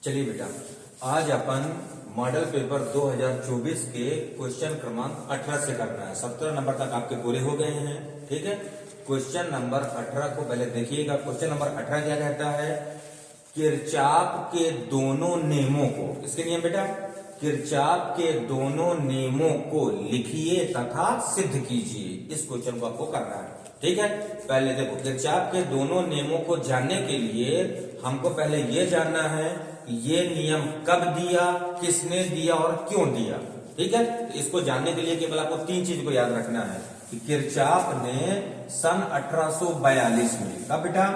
चलिए बेटा, आज अपन मॉडल पेपर 2024 के क्वेश्चन क्रमांक 18 से करना है। 17 नंबर तक आपके पूरे हो गए हैं। ठीक है, क्वेश्चन नंबर 18 को पहले देखिएगा। क्वेश्चन नंबर 18 क्या कहता है? किरचॉफ के दोनों नियमों को, इसके नियम बेटा, किरचॉफ के दोनों नियमों को लिखिए तथा सिद्ध कीजिए। इस क्वेश्चन को आपको करना है। ठीक है, पहले देखो, किरचॉफ के दोनों नियमों को जानने के लिए हमको पहले ये जानना है ये नियम कब दिया, किसने दिया और क्यों दिया। ठीक है, तो इसको जानने के लिए केवल आपको तीन चीज को याद रखना है कि किरचॉफ ने सन 1842 में, कब बेटा?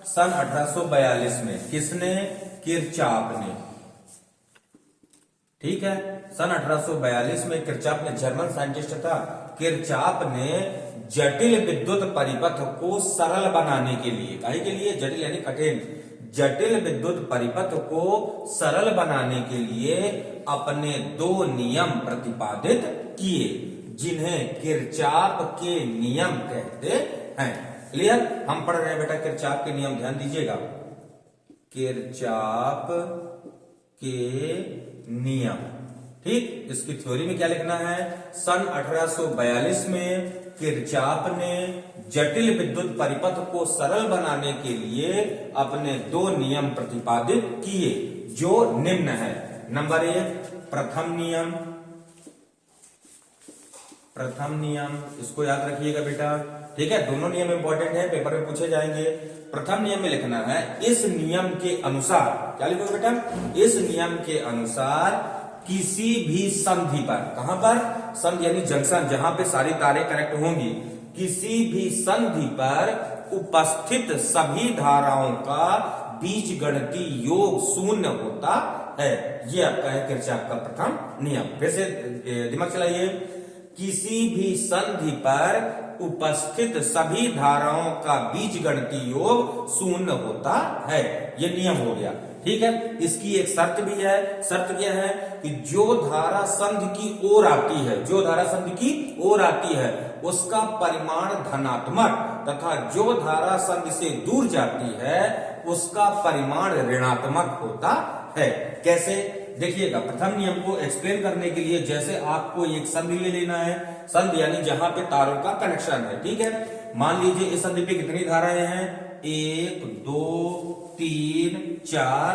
सन 1842 में। किसने? किरचॉफ ने। ठीक है, सन 1842 में किरचॉफ ने, जर्मन साइंटिस्ट था, किरचॉफ ने जटिल विद्युत परिपथ को सरल बनाने के लिए, काहे के लिए? जटिल यानी कठिन, जटिल विद्युत परिपथ को सरल बनाने के लिए अपने दो नियम प्रतिपादित किए, जिन्हें किरचॉफ के नियम कहते हैं। क्लियर? हम पढ़ रहे हैं बेटा किरचॉफ के नियम, ध्यान दीजिएगा। किरचॉफ के नियम, ठीक, इसकी थ्योरी में क्या लिखना है? सन 1842 में किरचॉफ ने जटिल विद्युत परिपथ को सरल बनाने के लिए अपने दो नियम प्रतिपादित किए, जो निम्न है। नंबर 1, प्रथम नियम। प्रथम नियम, इसको याद रखिएगा बेटा। ठीक है, दोनों नियम इंपॉर्टेंट है, पेपर में पूछे जाएंगे। प्रथम नियम में लिखना है, इस नियम के अनुसार, क्या लिखोगे बेटा? इस नियम के अनुसार किसी भी संधि पर, कहां पर? संधि यानी जंक्शन, जहां पे सारी तारें कनेक्ट होंगी, किसी भी संधि पर उपस्थित सभी धाराओं का बीजगणितीय योग शून्य होता है। यह आपका है किरचॉफ का प्रथम नियम। फिर से दिमाग चलाइए। किसी भी संधि पर उपस्थित सभी धाराओं का बीजगणितीय योग शून्य होता है। यह नियम हो गया। ठीक है, इसकी एक शर्त भी है। शर्त क्या है? कि जो धारा संधि की ओर आती है, जो धारा संधि की ओर आती है, उसका परिमाण धनात्मक तथा जो धारा संधि से दूर जाती है उसका परिमाण ऋणात्मक होता है। कैसे? देखिएगा, प्रथम नियम को एक्सप्लेन करने के लिए, जैसे आपको एक संधि ले लेना है। संधि यानी जहां पे तारों का कनेक्शन है। ठीक है, मान लीजिए इस संधि पे कितनी धाराएं हैं? 1, 2, 3, 4,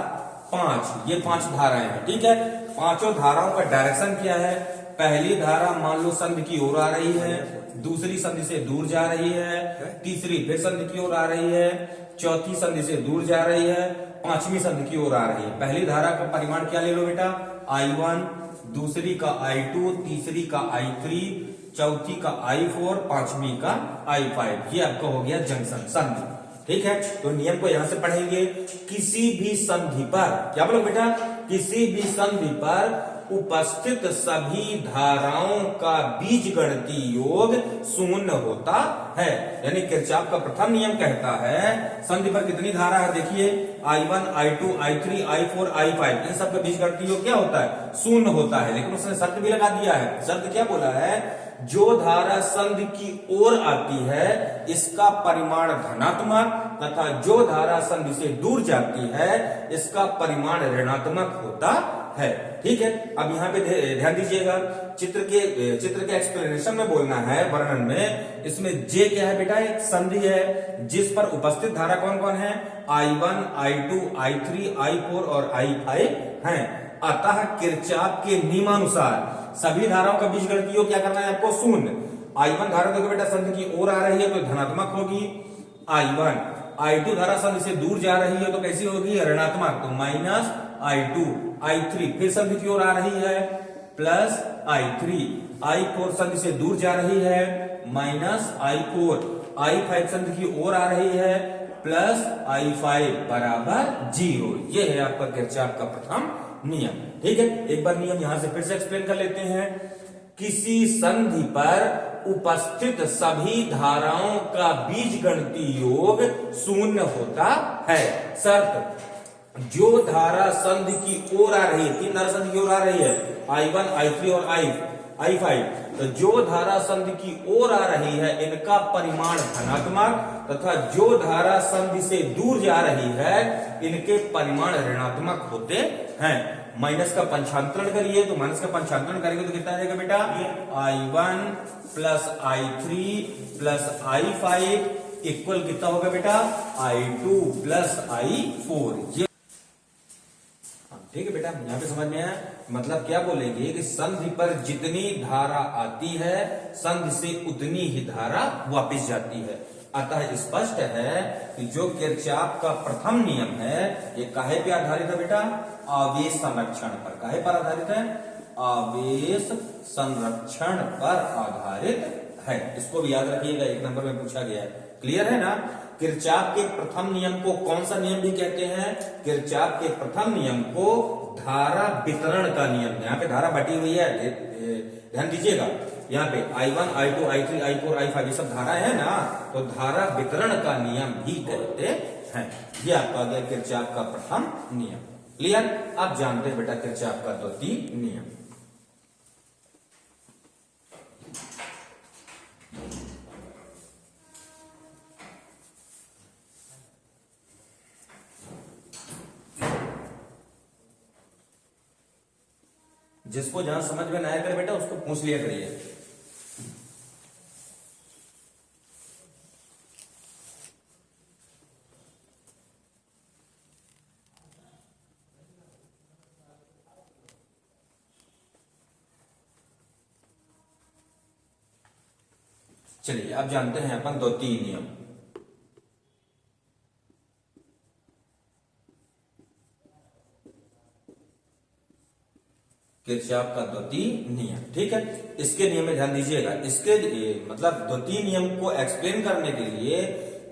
5, ये 5 धाराएं हैं। ठीक है, पांचों धाराओं का डायरेक्शन क्या है? पहली धारा मान लो संधि की ओर आ रही है, दूसरी संधि से दूर जा रही है, तीसरी फिर संधि की ओर आ रही है, चौथी संधि से दूर जा रही है, पांचवी संधि की ओर आ रही है। पहली धारा का परिमाण क्या ले लो बेटा? I1, दूसरी का I2, तीसरी का I3, चौथी का I4, पांचवी का I5। ये आपका हो गया जंक्शन, संधि। ठीक है, तो नियम को यहां से पढ़ेंगे। किसी भी संधि पर, क्या बोलो बेटा? किसी भी संधि पर उपस्थित सभी धाराओं का बीजगणितीय योग शून्य होता है। यानी किरचॉफ का प्रथम नियम कहता है, संधि पर कितनी धारा है? देखिए, I1, I2, I3, I4, I5, इन सब का बीजगणितीय योग क्या होता है? शून्य होता है। लेकिन उसने शर्त भी लगा दिया है। शर्त क्या बोला है? जो धारा संधि की ओर आती है इसका परिमाण धनात्मक तथा जो धारा संधि से दूर जाती है इसका परिमाण ऋणात्मक होता है। ठीक है, अब यहाँ पे ध्यान दीजिएगा। चित्र के एक्सप्लेनेशन में बोलना है, वर्णन में। इसमें जे क्या है बेटा? एक संधि है जिस पर उपस्थित धारा कौन कौन है? I1, I2, I3, I4 और I5 हैं। अतः किरचॉफ के नियमानुसार सभी धाराओं का बीजगणितीय योग क्या करना है आपको? शून्य। I1 धारा देखो बेटा संधि की ओर आ रही है तो धनात्मक होगी, I1। I2 धारा संधि से दूर जा रही है तो कैसी होगी? ऋणात्मक, तो माइनस I2। I3 फिर संधि की ओर आ रही है, प्लस I3। I4 संधि से दूर जा रही है, माइनस I4। I5 संधि की ओर आ रही है, प्लस I5 बराबर 0। ये है आपका किरचॉफ का प्रथम नियम। ठीक है, एक बार नियम यहां से फिर से एक्सप्लेन कर लेते हैं। किसी संधि पर उपस्थित सभी धाराओं का बीजगणितीय योग शून्य होता है। शर्त, जो धारा संधि की ओर आ रही है, तीन धारा संधि की ओर आ रही है, I1, I3 और I5, तो जो धारा संधि की ओर आ रही है इनका परिमाण धनात्मक तथा जो धारा संधि से दूर जा रही है इनके परिमाण ऋणात्मक होते हैं। माइनस का पंचांतरण करिए, तो माइनस का पंचांतरण करेंगे तो कितना आ जाएगा बेटा, I1 plus I3 plus I5 equal कितना होगा बेटा, I2 प्लस I4। ये ठीक है बेटा, यहां पे समझ में आया। मतलब क्या बोलेंगे कि संधि पर जितनी धारा आती है संधि से उतनी ही धारा वापस जाती है। अतः स्पष्ट है कि जो किरचॉफ का प्रथम नियम है ये काहे पे आधारित है बेटा, आवेश संरक्षण पर। काहे पर आधारित है, आवेश संरक्षण पर आधारित है। इसको भी याद रखिएगा, 1 नंबर में पूछा गया है। क्लियर है ना। किरचॉफ के प्रथम नियम को कौन सा नियम भी कहते हैं, किरचॉफ के प्रथम नियम को धारा वितरण का नियम। यहाँ पे धारा बटी हुई है, ध्यान दीजिएगा। यहाँ पे I1, I2, I3, I4, I5 ये सब धारा है ना, तो धारा वितरण का नियम भी कहते हैं। ये आपका आ गया किरचॉफ का प्रथम नियम। क्लियर। आप जानते हैं बेटा किरचॉफ का द्वितीय नियम। जिसको जहां समझ में ना आया करे बेटा उसको पूछ लिया करिए। चलिए अब जानते हैं अपन द्वितीय नियम। किरचॉफ का द्वितीय नियम, ठीक है। इसके नियम में ध्यान दीजिएगा। इसके मतलब द्वितीय नियम को एक्सप्लेन करने के लिए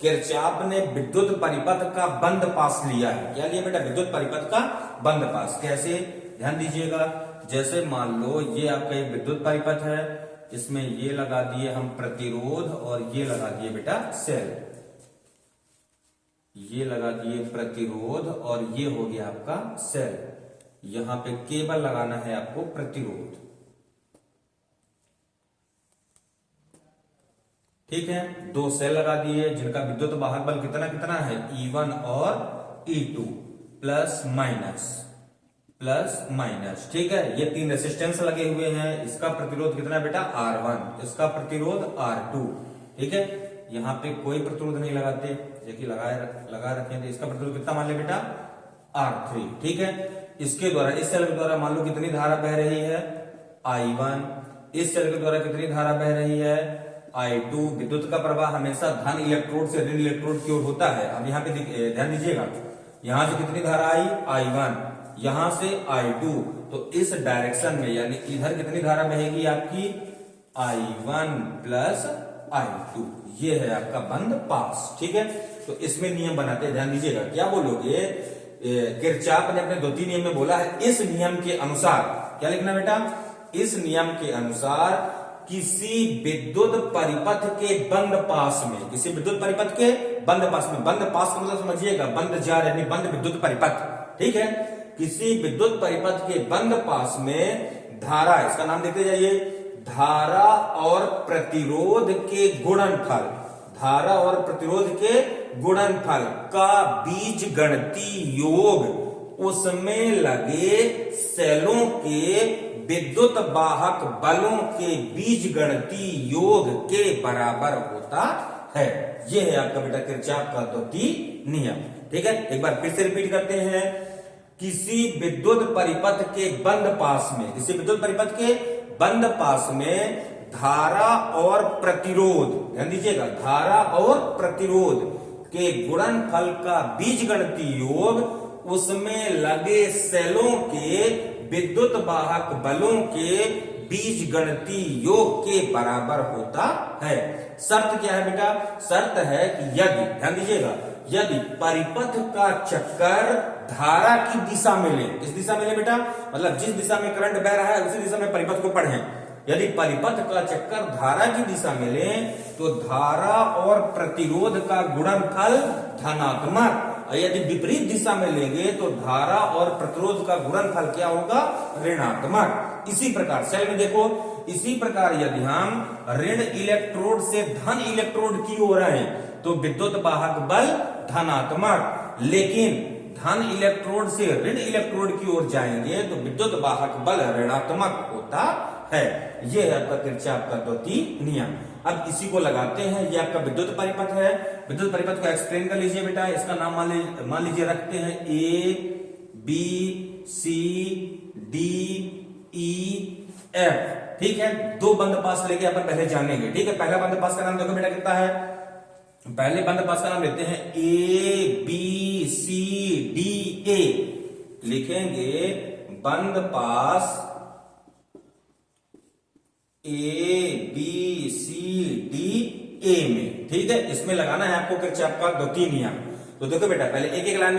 किरचॉफ ने विद्युत परिपथ का बंद पास लिया है। क्या लिया बेटा, विद्युत परिपथ का बंद पास। कैसे, ध्यान दीजिएगा। जैसे मान लो ये आपका एक विद्युत परिपथ है, इसमें ये लगा दिए हम प्रतिरोध और ये लगा दिए बेटा सेल। ये लगा दिए प्रतिरोध और ये हो गया आपका सेल। यहां पे केबल लगाना है आपको प्रतिरोध, ठीक है। 2 सेल लगा दिए जिनका विद्युत वाहक बल कितना कितना है, E1 और E2 प्लस माइनस, ठीक है। ये 3 रेसिस्टेंस लगे हुए हैं। इसका प्रतिरोध कितना है बेटा, R1, इसका प्रतिरोध R2, ठीक है। यहां पे कोई प्रतिरोध नहीं लगाते, देखिए लगा रखे, तो इसका प्रतिरोध कितना मान ले बेटा, R3, ठीक है। इसके द्वारा, इस सेल के द्वारा मान लो कितनी धारा बह रही है, I1। इस सेल के द्वारा कितनी धारा बह रही है, I2। विद्युत का प्रवाह हमेशा धन इलेक्ट्रोड से ऋण इलेक्ट्रोड की ओर होता है। अब यहाँ पे ध्यान दीजिएगा, यहां से कितनी धारा आई, I1, यहां से I2, तो इस डायरेक्शन में यानी इधर कितनी धारा बहेगी आपकी, I1 प्लस I2। ये है आपका बंद पास, ठीक है। तो इसमें नियम बनाते हैं, ध्यान दीजिएगा। क्या बोलोगे, किरचॉफ ने अपने द्वितीय नियम में बोला है इस नियम के अनुसार, क्या लिखना बेटा, इस नियम के अनुसार किसी विद्युत परिपथ के बंद पास में, किसी विद्युत परिपथ के बंद पास में, बंद पास का मतलब समझिएगा बंद जार यानी बंद विद्युत परिपथ, ठीक है। किसी विद्युत परिपथ के बंद पास में धारा, इसका नाम देते जाइए, धारा और प्रतिरोध के गुणनफल, धारा और प्रतिरोध के गुणनफल का बीजगणितीय योग उसमें लगे सेलों के विद्युत वाहक बलों के बीजगणितीय योग के बराबर होता है। यह है आपका बेटा किरचॉफ का द्वितीय नियम, ठीक है। एक बार फिर से रिपीट करते हैं। किसी विद्युत परिपथ के बंद पास में, किसी विद्युत परिपथ के बंद पास में धारा और प्रतिरोध, ध्यान दीजिएगा, धारा और प्रतिरोध के गुणनफल का बीजगणितीय योग उसमें लगे सेलों के विद्युत वाहक बलों के बीजगणितीय योग के बराबर होता है। शर्त क्या है बेटा, शर्त है कि यदि, ध्यान दीजिएगा, यदि परिपथ का चक्कर धारा की दिशा में ले, किस दिशा में ले बेटा, मतलब जिस दिशा में करंट बह रहा है उसी दिशा में परिपथ को पढ़ें। यदि परिपथ का चक्कर धारा की दिशा में ले तो धारा और प्रतिरोध का गुणनफल धनात्मक, और यदि विपरीत दिशा में लेंगे तो धारा और प्रतिरोध का गुणनफल क्या होगा, ऋणात्मक। इसी प्रकार सेल में देखो, इसी प्रकार यदि हम ऋण इलेक्ट्रोड से धन इलेक्ट्रोड की ओर आए तो विद्युत वाहक बल धनात्मक, लेकिन धन इलेक्ट्रोड से ऋण इलेक्ट्रोड की ओर जाएंगे तो विद्युत वाहक बल ऋणात्मक होता है। यह है आपका किरचॉफ का द्वितीय नियम। अब इसी को लगाते हैं, ये आपका विद्युत परिपथ है। विद्युत परिपथ को एक्सप्लेन कर लीजिए बेटा। इसका नाम मान लीजिए रखते हैं A B C D E F. ठीक है, दो बंद पास लेके अपन पहले जानेंगे। ठीक है, पहला बंद पास का नाम देखो बेटा कितना है। पहले बंद पास का नाम लेते हैं A B C D A. लिखेंगे बंद पास ए बी सी डी ए में। ठीक है, इसमें लगाना है आपको किरचॉफ का द्वितीय नियम। तो देखो बेटा पहले एक एक लाइन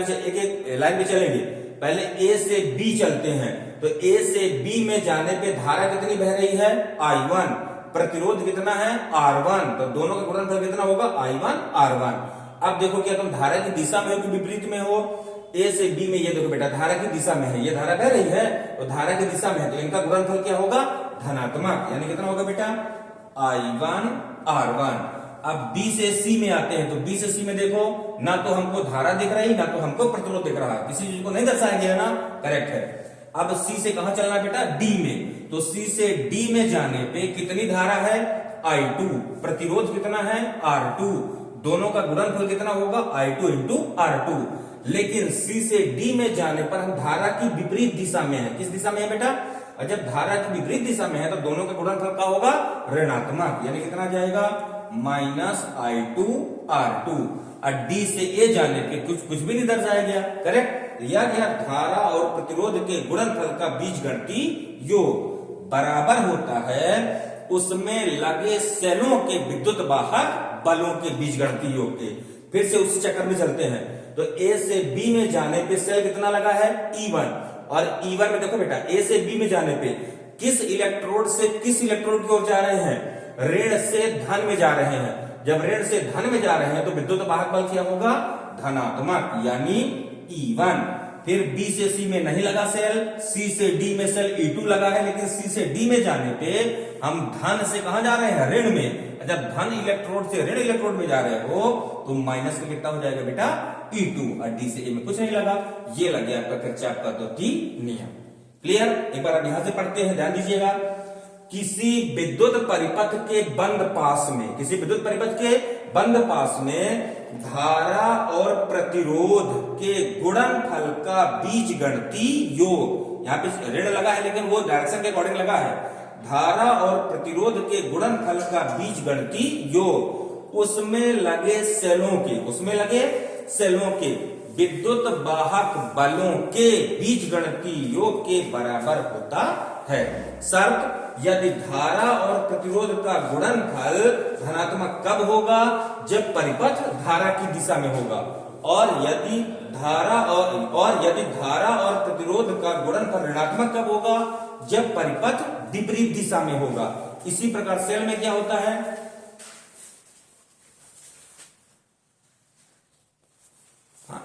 में चलेंगे। पहले ए से बी चलते हैं, तो ए से बी में जाने पे धारा कितनी बह रही है I1, प्रतिरोध कितना है R1, तो दोनों का गुणनफल कितना होगा I1 R1। अब देखो क्या तुम धारा की दिशा में हो कि विपरीत में हो। ए से बी में ये देखो बेटा धारा की दिशा में है, ये धारा बह रही है तो धारा की दिशा में है, तो इनका गुणनफल क्या होगा धनात्मक, यानी कितना होगा बेटा I1 R1। अब B से C में आते हैं, तो B से C में देखो ना तो हमको धारा दिख रही ना तो हमको प्रतिरोध दिख रहा, किसी चीज को नहीं दर्शाएंगे है ना, करेक्ट है। अब C से कहां चलना है बेटा D में, तो C से D में जाने पे कितनी धारा है I2, प्रतिरोध कितना है R2, दोनों का गुणनफल कितना होगा I2 इंटू R2। लेकिन C से D में जाने पर हम धारा की विपरीत दिशा में है। किस दिशा में है बेटा, और जब धारा की विपरीत दिशा में है तो दोनों का गुणनफल क्या होगा ऋणात्मक, यानी कितना जाएगा -I2 R2। और D से A जाने पे कुछ भी नहीं दर्शाया गया, करेक्ट। या गया धारा और प्रतिरोध के गुणनफल का बीजगणितीय योग बराबर होता है उसमें लगे सेलों के विद्युत वाहक बलों के बीजगणितीय योग के। फिर से उसी चक्कर में चलते हैं, तो A से B में जाने पे सेल कितना लगा है E1, और E1 में देखो बेटा A से B में जाने पे किस इलेक्ट्रोड से किस इलेक्ट्रोड की ओर जा रहे हैं, ऋण से धन में जा रहे हैं। जब ऋण से धन में जा रहे हैं तो विद्युत वाहक बल क्या होगा धनात्मक, यानी E1। फिर B से C में नहीं लगा सेल, C से D में सेल E2 लगा है, लेकिन C से D में जाने पे हम धन से कहां जा रहे हैं ऋण में। जब धन इलेक्ट्रोड से ऋण इलेक्ट्रोड में जा रहे हो तो माइनस में कितना हो जाएगा बेटा E2, और D से A में कुछ नहीं लगा। ये लग गया आपका किरचॉफ का द्वितीय नियम। क्लियर, एक बार अब यहां से पढ़ते हैं, ध्यान दीजिएगा। किसी विद्युत परिपथ के बंद पास में, किसी विद्युत परिपथ के बंद पास में धारा और प्रतिरोध के गुणनफल का बीजगणितीय योग, यहाँ पे ऋण लगा है लेकिन वो डायरेक्शन के अकॉर्डिंग लगा है, धारा और प्रतिरोध के गुणनफल का बीजगणितीय योग उसमें लगे सेलों के विद्युत वाहक बलों के बीजगणितीय योग के बराबर होता है। शर्त, यदि धारा और प्रतिरोध का गुणनफल धनात्मक कब होगा, जब परिपथ धारा की दिशा में होगा, और यदि धारा और प्रतिरोध का गुणनफल ऋणात्मक कब होगा, जब परिपथ विपरीत दिशा में होगा। इसी प्रकार सेल में क्या होता है,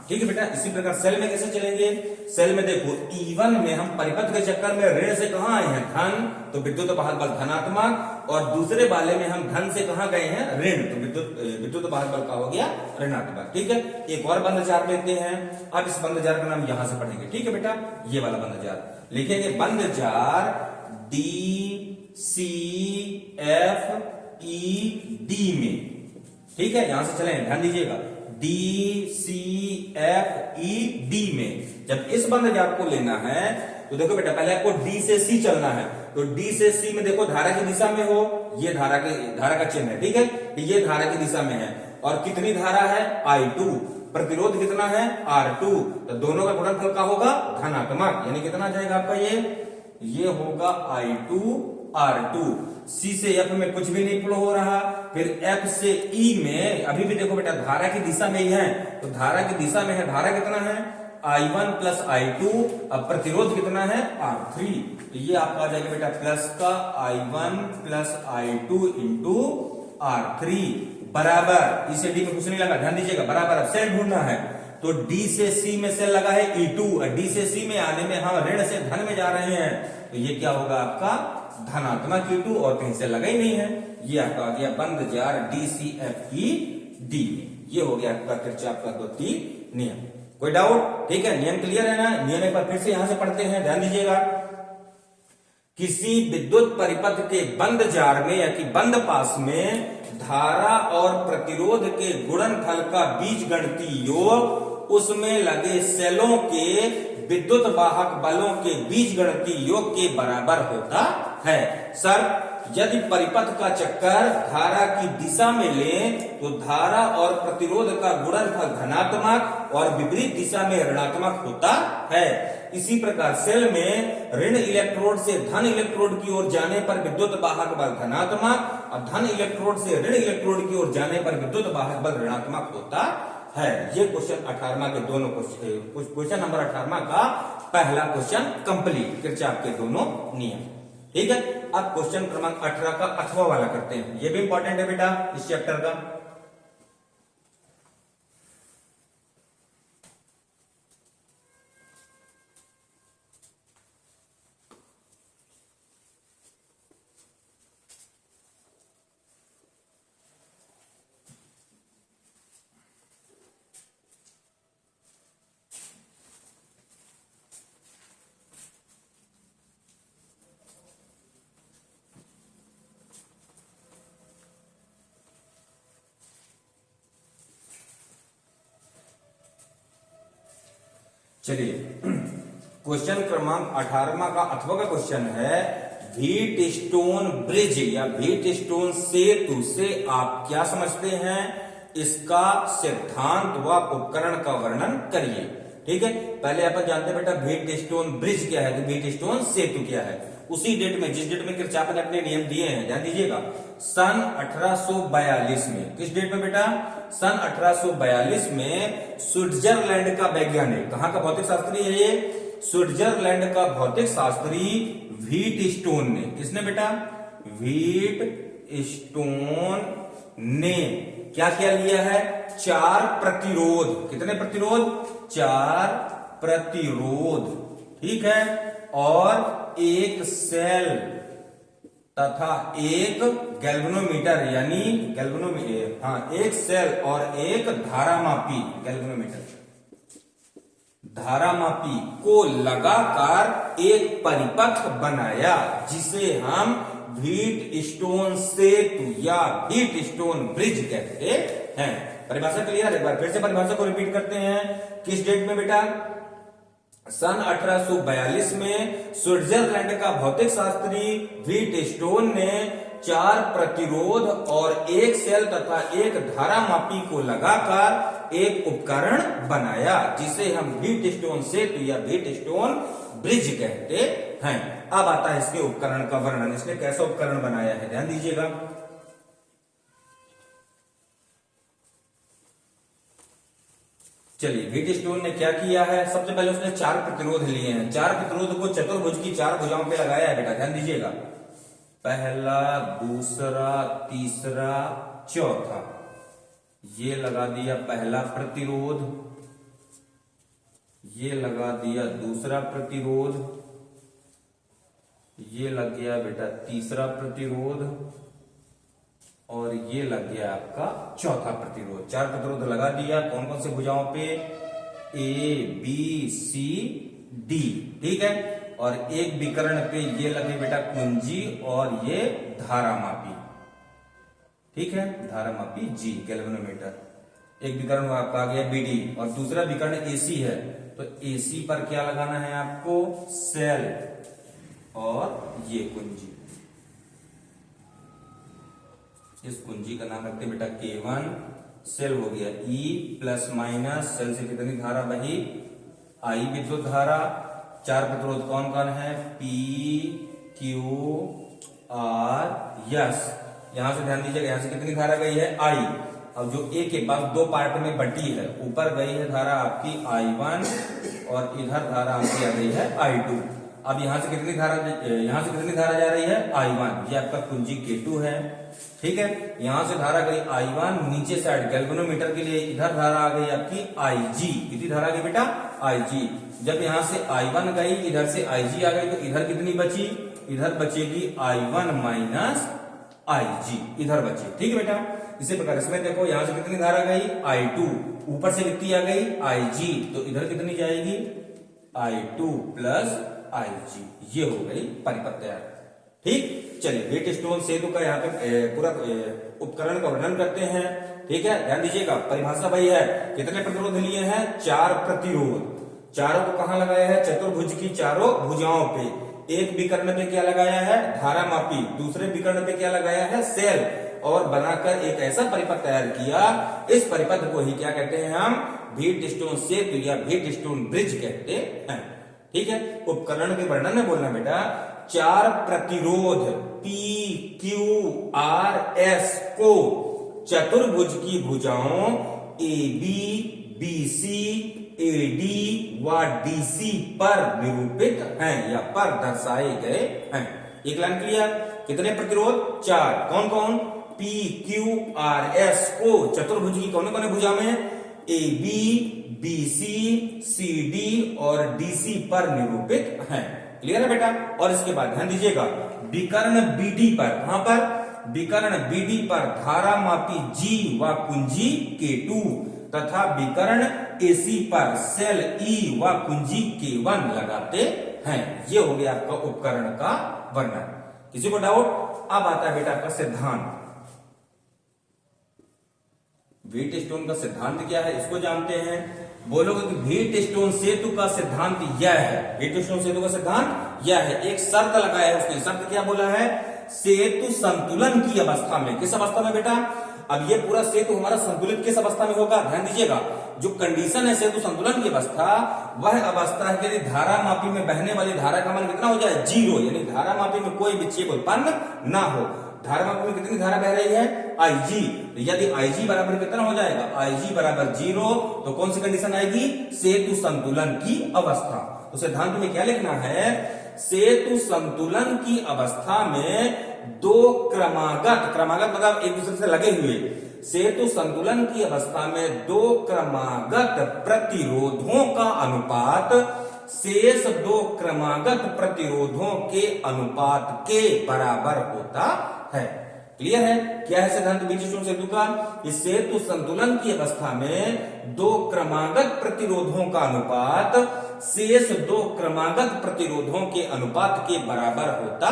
ठीक है बेटा, इसी प्रकार सेल में कैसे चलेंगे। सेल में देखो E1 में हम परिपथ के चक्कर में ऋण से कहां आए हैं धन, तो विद्युत वाहक बल धनात्मक, और दूसरे वाले में हम धन से कहां गए हैं ऋण, तो विद्युत वाहक बल का हो गया ऋणात्मक। ठीक है, एक और बंद जार लेते हैं। अब इस बंद जार का नाम यहां से पढ़ेंगे। ठीक है बेटा, ये वाला बंद जार लिखेंगे, बंद जार DCFED में। ठीक है, यहां से चलें, ध्यान दीजिएगा DCFED में। जब इस बंद जार को लेना है तो देखो बेटा पहले आपको D से C चलना है, तो D से C में देखो धारा की दिशा में हो, ये धारा का चिन्ह है। ठीक है, ये धारा की दिशा में है, और कितनी धारा है I2, प्रतिरोध कितना है R2, तो दोनों का गुणनफल का होगा धनात्मक, यानी कितना जाएगा आपका ये होगा I2 R2। C से F में कुछ भी नहीं फ्लो हो रहा, फिर F से E में अभी भी देखो बेटा धारा की दिशा में ही है, तो धारा की दिशा में है, धारा कितना है I1 प्लस I2, अब प्रतिरोध कितना है R3, तो ये आपका आ जाएगा बेटा प्लस का I1 plus I2 into R3 बराबर, E से D में कुछ नहीं लगा, ध्यान दीजिएगा, बराबर। अब सेल ढूंढना है, तो D से C में सेल लगा है E2, और D से C में आने में हम ऋण से धन में जा रहे हैं, तो ये क्या होगा आपका धनात्मक E2 और कहीं से लगा ही नहीं है। ये आपका आ गया बंद जार DCFE-D। ये हो गया आपका किरचॉफ का द्वितीय नियम। कोई डाउट? ठीक है, नियम क्लियर है ना? नियम एक बार फिर से यहां से पढ़ते हैं, ध्यान दीजिएगा। किसी विद्युत परिपथ के बंद जार में या कि बंद पास में धारा और प्रतिरोध के गुणनफल का बीजगणितीय योग उसमें लगे सेलों के विद्युत वाहक बलों के बीजगणितीय योग के बराबर होता है। सर, यदि परिपथ का चक्कर धारा की दिशा में लें तो धारा और प्रतिरोध का गुणनफल धनात्मक और विपरीत दिशा में ऋणात्मक होता है। इसी प्रकार सेल में ऋण इलेक्ट्रोड से धन इलेक्ट्रोड की ओर जाने पर विद्युत वाहक बल धनात्मक और धन इलेक्ट्रोड से ऋण इलेक्ट्रोड की ओर जाने पर विद्युत वाहक बल ऋणात्मक होता है। ये क्वेश्चन 18वां के दोनों क्वेश्चन नंबर 18वां का पहला क्वेश्चन कंप्लीट, किरचॉफ के दोनों नियम। ठीक है, अब क्वेश्चन क्रमांक 18 का अथवा वाला करते हैं। ये भी इंपॉर्टेंट है बेटा इस चैप्टर का। चलिए, क्वेश्चन क्रमांक 18वां का अथवा का क्वेश्चन है, व्हीटस्टोन ब्रिज या व्हीटस्टोन सेतु से आप क्या समझते हैं, इसका सिद्धांत व उपकरण का वर्णन करिए। ठीक है, पहले अपन जानते हैं बेटा व्हीटस्टोन ब्रिज क्या है, तो व्हीटस्टोन सेतु क्या है। उसी डेट में, जिस डेट में किरचॉफ ने अपने नियम दिए हैं, ध्यान दीजिएगा, सन 1842 में। किस डेट में बेटा? सन 1842 में स्विट्जरलैंड का वैज्ञानिक, कहां का भौतिक शास्त्री है ये? स्विट्जरलैंड का भौतिक शास्त्री व्हीटस्टोन ने, किसने बेटा? व्हीटस्टोन ने क्या क्या लिया है? 4 प्रतिरोध। कितने प्रतिरोध? 4 प्रतिरोध। ठीक है, और एक सेल तथा एक गैल्वेनोमीटर, यानी एक सेल और एक धारामापी, धारामापी को लगाकर एक परिपथ बनाया, जिसे हम व्हीटस्टोन सेतु या व्हीटस्टोन ब्रिज कहते हैं। परिभाषा क्लियर है? एक बार फिर से परिभाषा को रिपीट करते हैं। किस डेट में बेटा? सन 1842 में स्विट्जरलैंड का भौतिक शास्त्री व्हीटस्टोन ने 4 प्रतिरोध और एक सेल तथा एक धारामापी को लगाकर एक उपकरण बनाया, जिसे हम व्हीटस्टोन सेतु या व्हीटस्टोन ब्रिज कहते हैं। अब आता है इसके उपकरण का वर्णन। इसने कैसा उपकरण बनाया है, ध्यान दीजिएगा। चलिए, व्हीटस्टोन ने क्या किया है? सबसे पहले उसने 4 प्रतिरोध लिए हैं। 4 प्रतिरोध को चतुर्भुज की 4 भुजाओं पे लगाया है बेटा, ध्यान दीजिएगा। पहला, दूसरा, तीसरा, चौथा। ये लगा दिया पहला प्रतिरोध, ये लगा दिया दूसरा प्रतिरोध, ये लग गया बेटा तीसरा प्रतिरोध, और ये लग गया आपका चौथा प्रतिरोध। 4 प्रतिरोध लगा दिया। कौन कौन से भुजाओं पे? ए, बी, सी, डी। ठीक है, और एक विकर्ण पे ये लगे बेटा कुंजी और ये धारामापी। ठीक है, धारामापी जी, गैल्वेनोमीटर। एक विकर्ण आपका आ गया बीडी और दूसरा विकर्ण एसी है, तो एसी पर क्या लगाना है आपको? सेल और ये कुंजी। इस कुंजी का नाम रखते बेटा K1। सेल हो गया E प्लस माइनस, सेल से कितनी धारा बही? I विद्युत धारा। 4 प्रतिरोध कौन कौन है? P, Q, R, S। यहां से ध्यान दीजिएगा, यहां से कितनी धारा गई है? I। अब जो A के पास 2 पार्ट में बटी है, ऊपर गई है धारा आपकी I1 और इधर धारा आपकी आ गई है I2। अब यहां से कितनी धारा जा रही है? I1। ये आपका कुंजी K2 है। ठीक है, यहां से धारा गई I1 नीचे साइड गैल्वेनोमीटर के लिए, इधर धारा आ गई आपकी IG। कितनी धारा गई बेटा? IG। जब यहां से I1 गई, इधर से IG आ गई, तो इधर कितनी बची? इधर बचेगी I1 माइनस IG, इधर बची। ठीक है बेटा, इसी प्रकार इसमें देखो यहां से कितनी धारा गई I2, ऊपर से कितनी आ गई IG, तो इधर कितनी जाएगी I2 प्लस IG, ये हो गई परिपथ तैयार। ठीक, चलिए व्हीटस्टोन सेतु का यहाँ पे पूरा उपकरण का वर्णन करते हैं। ठीक है, ध्यान दीजिएगा, परिभाषा वही है, कितने प्रतिरोध लिए हैं, 4 प्रतिरोध। चारों को कहां लगाया है, चतुर्भुज की चारों भुजाओं पे। एक विकर्ण पे क्या लगाया है, धारामापी, दूसरे विकर्ण पे क्या लगाया है, सेल, और बनाकर एक ऐसा परिपथ तैयार किया। इस परिपथ को ही क्या कहते हैं हम, व्हीटस्टोन सेतु या व्हीटस्टोन ब्रिज कहते हैं। ठीक है, उपकरण के वर्णन में बोलना बेटा, 4 प्रतिरोध P Q R S को चतुर्भुज की भुजाओं AB BC AD व DC पर निरूपित हैं या पर दर्शाए गए हैं। एक लाइन क्लियर, कितने प्रतिरोध, 4, कौन कौन, P Q R S को चतुर्भुज की कौन कौन भुजा में, AB BC CD और DC पर निरूपित हैं। क्लियर है बेटा, और इसके बाद ध्यान दीजिएगा, विकर्ण BD पर, कहां पर, विकर्ण BD पर धारामापी G व कुंजी K2 तथा विकर्ण AC पर सेल E व कुंजी K1 लगाते हैं। ये हो गया आपका उपकरण का वर्णन। किसी को डाउट? अब आता है बेटा आपका सिद्धांत। व्हीटस्टोन का सिद्धांत क्या है, इसको जानते हैं। बोलोगे कि व्हीटस्टोन सेतु का सिद्धांत यह है, व्हीटस्टोन सेतु का सिद्धांत यह है, एक शर्त लगाया है उसने। शर्त क्या बोला है, सेतु संतुलन की अवस्था में। किस अवस्था में बेटा, अब ये पूरा सेतु हमारा संतुलित किस अवस्था में होगा, ध्यान दीजिएगा, जो कंडीशन है सेतु संतुलन की अवस्था, वह अवस्था है कि यदि धारामापी में बहने वाली धारा का मान कितना हो जाए, 0, यानी धारामापी में कोई विक्षेप उत्पन्न ना हो। धारामापी में कितनी धारा बह रही है, IG, यदि IG बराबर कितना हो जाएगा, IG बराबर 0, तो कौन सी कंडीशन आएगी, सेतु संतुलन की अवस्था। तो सिद्धांत में क्या लिखना है, सेतु संतुलन की अवस्था में दो क्रमागत, क्रमागत मतलब एक दूसरे से लगे हुए, सेतु संतुलन की अवस्था में दो क्रमागत प्रतिरोधों का अनुपात शेष दो क्रमागत प्रतिरोधों के अनुपात के बराबर होता है। क्लियर है, क्या है सिद्धांत व्हीटस्टोन सेतु का, इस सेतु संतुलन की अवस्था में दो क्रमागत प्रतिरोधों का अनुपात शेष दो क्रमागत प्रतिरोधों के अनुपात के बराबर होता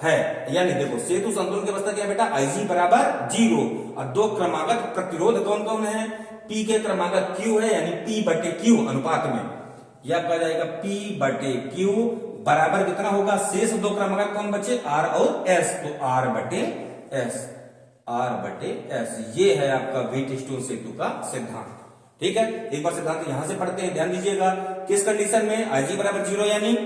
है। यानी देखो सेतु संतुलन की अवस्था क्या है बेटा, IG बराबर 0, और दो क्रमागत प्रतिरोध कौन कौन है, P के क्रमागत Q है, यानी P बटे Q अनुपात में, यह कहा जाएगा P बटे Q बराबर कितना होगा, शेष दो क्रमागत कौन बचे, R और S, तो R बटे S, R बटे S। ये है आपका व्हीटस्टोन सेतु का सिद्धांत। ठीक है, एक बार सिद्धांत यहां से पढ़ते हैं, ध्यान दीजिएगा, किस कंडीशन में, IG बराबर 0, यानी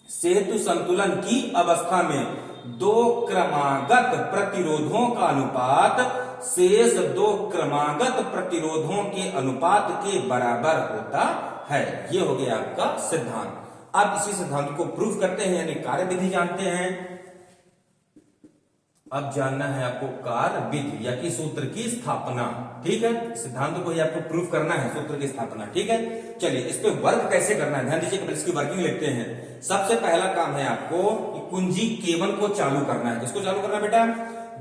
सेतु संतुलन की अवस्था में दो क्रमागत प्रतिरोधों का अनुपात शेष दो क्रमागत प्रतिरोधों के अनुपात के बराबर होता है। ये हो गया आपका सिद्धांत। अब इसी सिद्धांत को प्रूव करते हैं, यानी कार्यविधि जानते हैं। अब जानना है आपको कार्यविधि या कि सूत्र की स्थापना। ठीक है, सिद्धांत को ही आपको प्रूव करना है, सूत्र की स्थापना। ठीक है, चलिए इस पे वर्क कैसे करना है, ध्यान दीजिए, इसकी वर्किंग लिखते हैं। सबसे पहला काम है आपको कुंजी K1 को चालू करना है। किसको चालू करना है बेटा,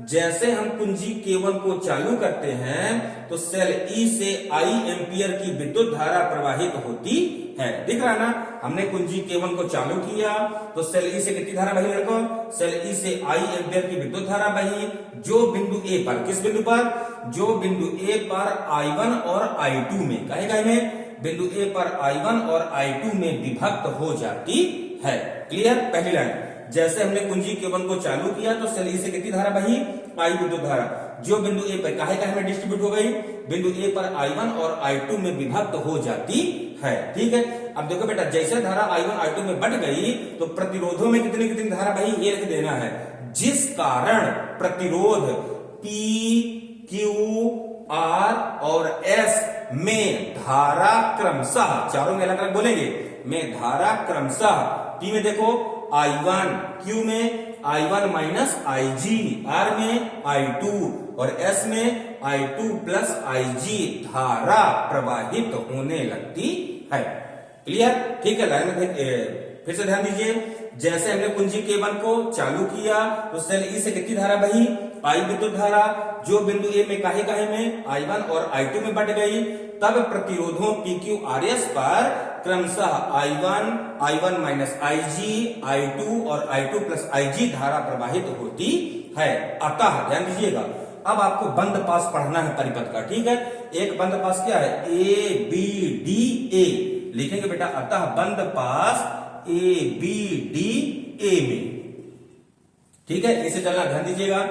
जैसे हम कुंजी K1 को चालू करते हैं तो सेल E से I एम्पियर की विद्युत धारा प्रवाहित होती है। दिख रहा ना, हमने कुंजी K1 को चालू किया तो सेल E से कितनी धारा बही लड़को, सेल E से I एम्पियर की विद्युत धारा बही, जो बिंदु A पर, किस बिंदु पर, जो बिंदु A पर I1 और I2 में, कहेगा में बिंदु A पर I1 और I2 में विभक्त हो जाती है। क्लियर, पहली लाइन, जैसे हमने कुंजी K1 को चालू किया तो सेल E से कितनी धारा बही, I विद्युत धारा, जो बिंदु A पर काहे में डिस्ट्रीब्यूट हो गई, बिंदु A पर I1 और I2 में विभक्त हो जाती है। ठीक है, अब देखो बेटा, जैसे धारा I1 I2 में बढ़ गई तो प्रतिरोधों में कितनी कितनी धारा बही, ये लिख देना है, जिस कारण प्रतिरोध P Q R और S में धारा क्रमशः, चारों में अलग अलग बोलेंगे, में धारा क्रमशः, P में देखो I1, Q में I1 माइनस IG, R में I2 और S में I2 प्लस IG धारा प्रवाहित होने लगती है। क्लियर, ठीक है, लाइन में फिर से ध्यान दीजिए, जैसे हमने कुंजी K1 को चालू किया तो सेल ई से कितनी धारा बही, I विद्युत धारा, जो बिंदु ए में काहे काहे में I1 और I2 में बट गई, तब प्रतिरोधों PQRS पर क्रमशः I1 माइनस IG, I2 और I2 प्लस IG धारा प्रवाहित होती है। अतः ध्यान दीजिएगा, अब आपको बंद पास पढ़ना है परिपथ का, ठीक है। एक बंद पास क्या है, ABDA लिखेंगे बेटा, अतः बंद पास ABDA में, ठीक है। इसे चलना, ध्यान दीजिएगा,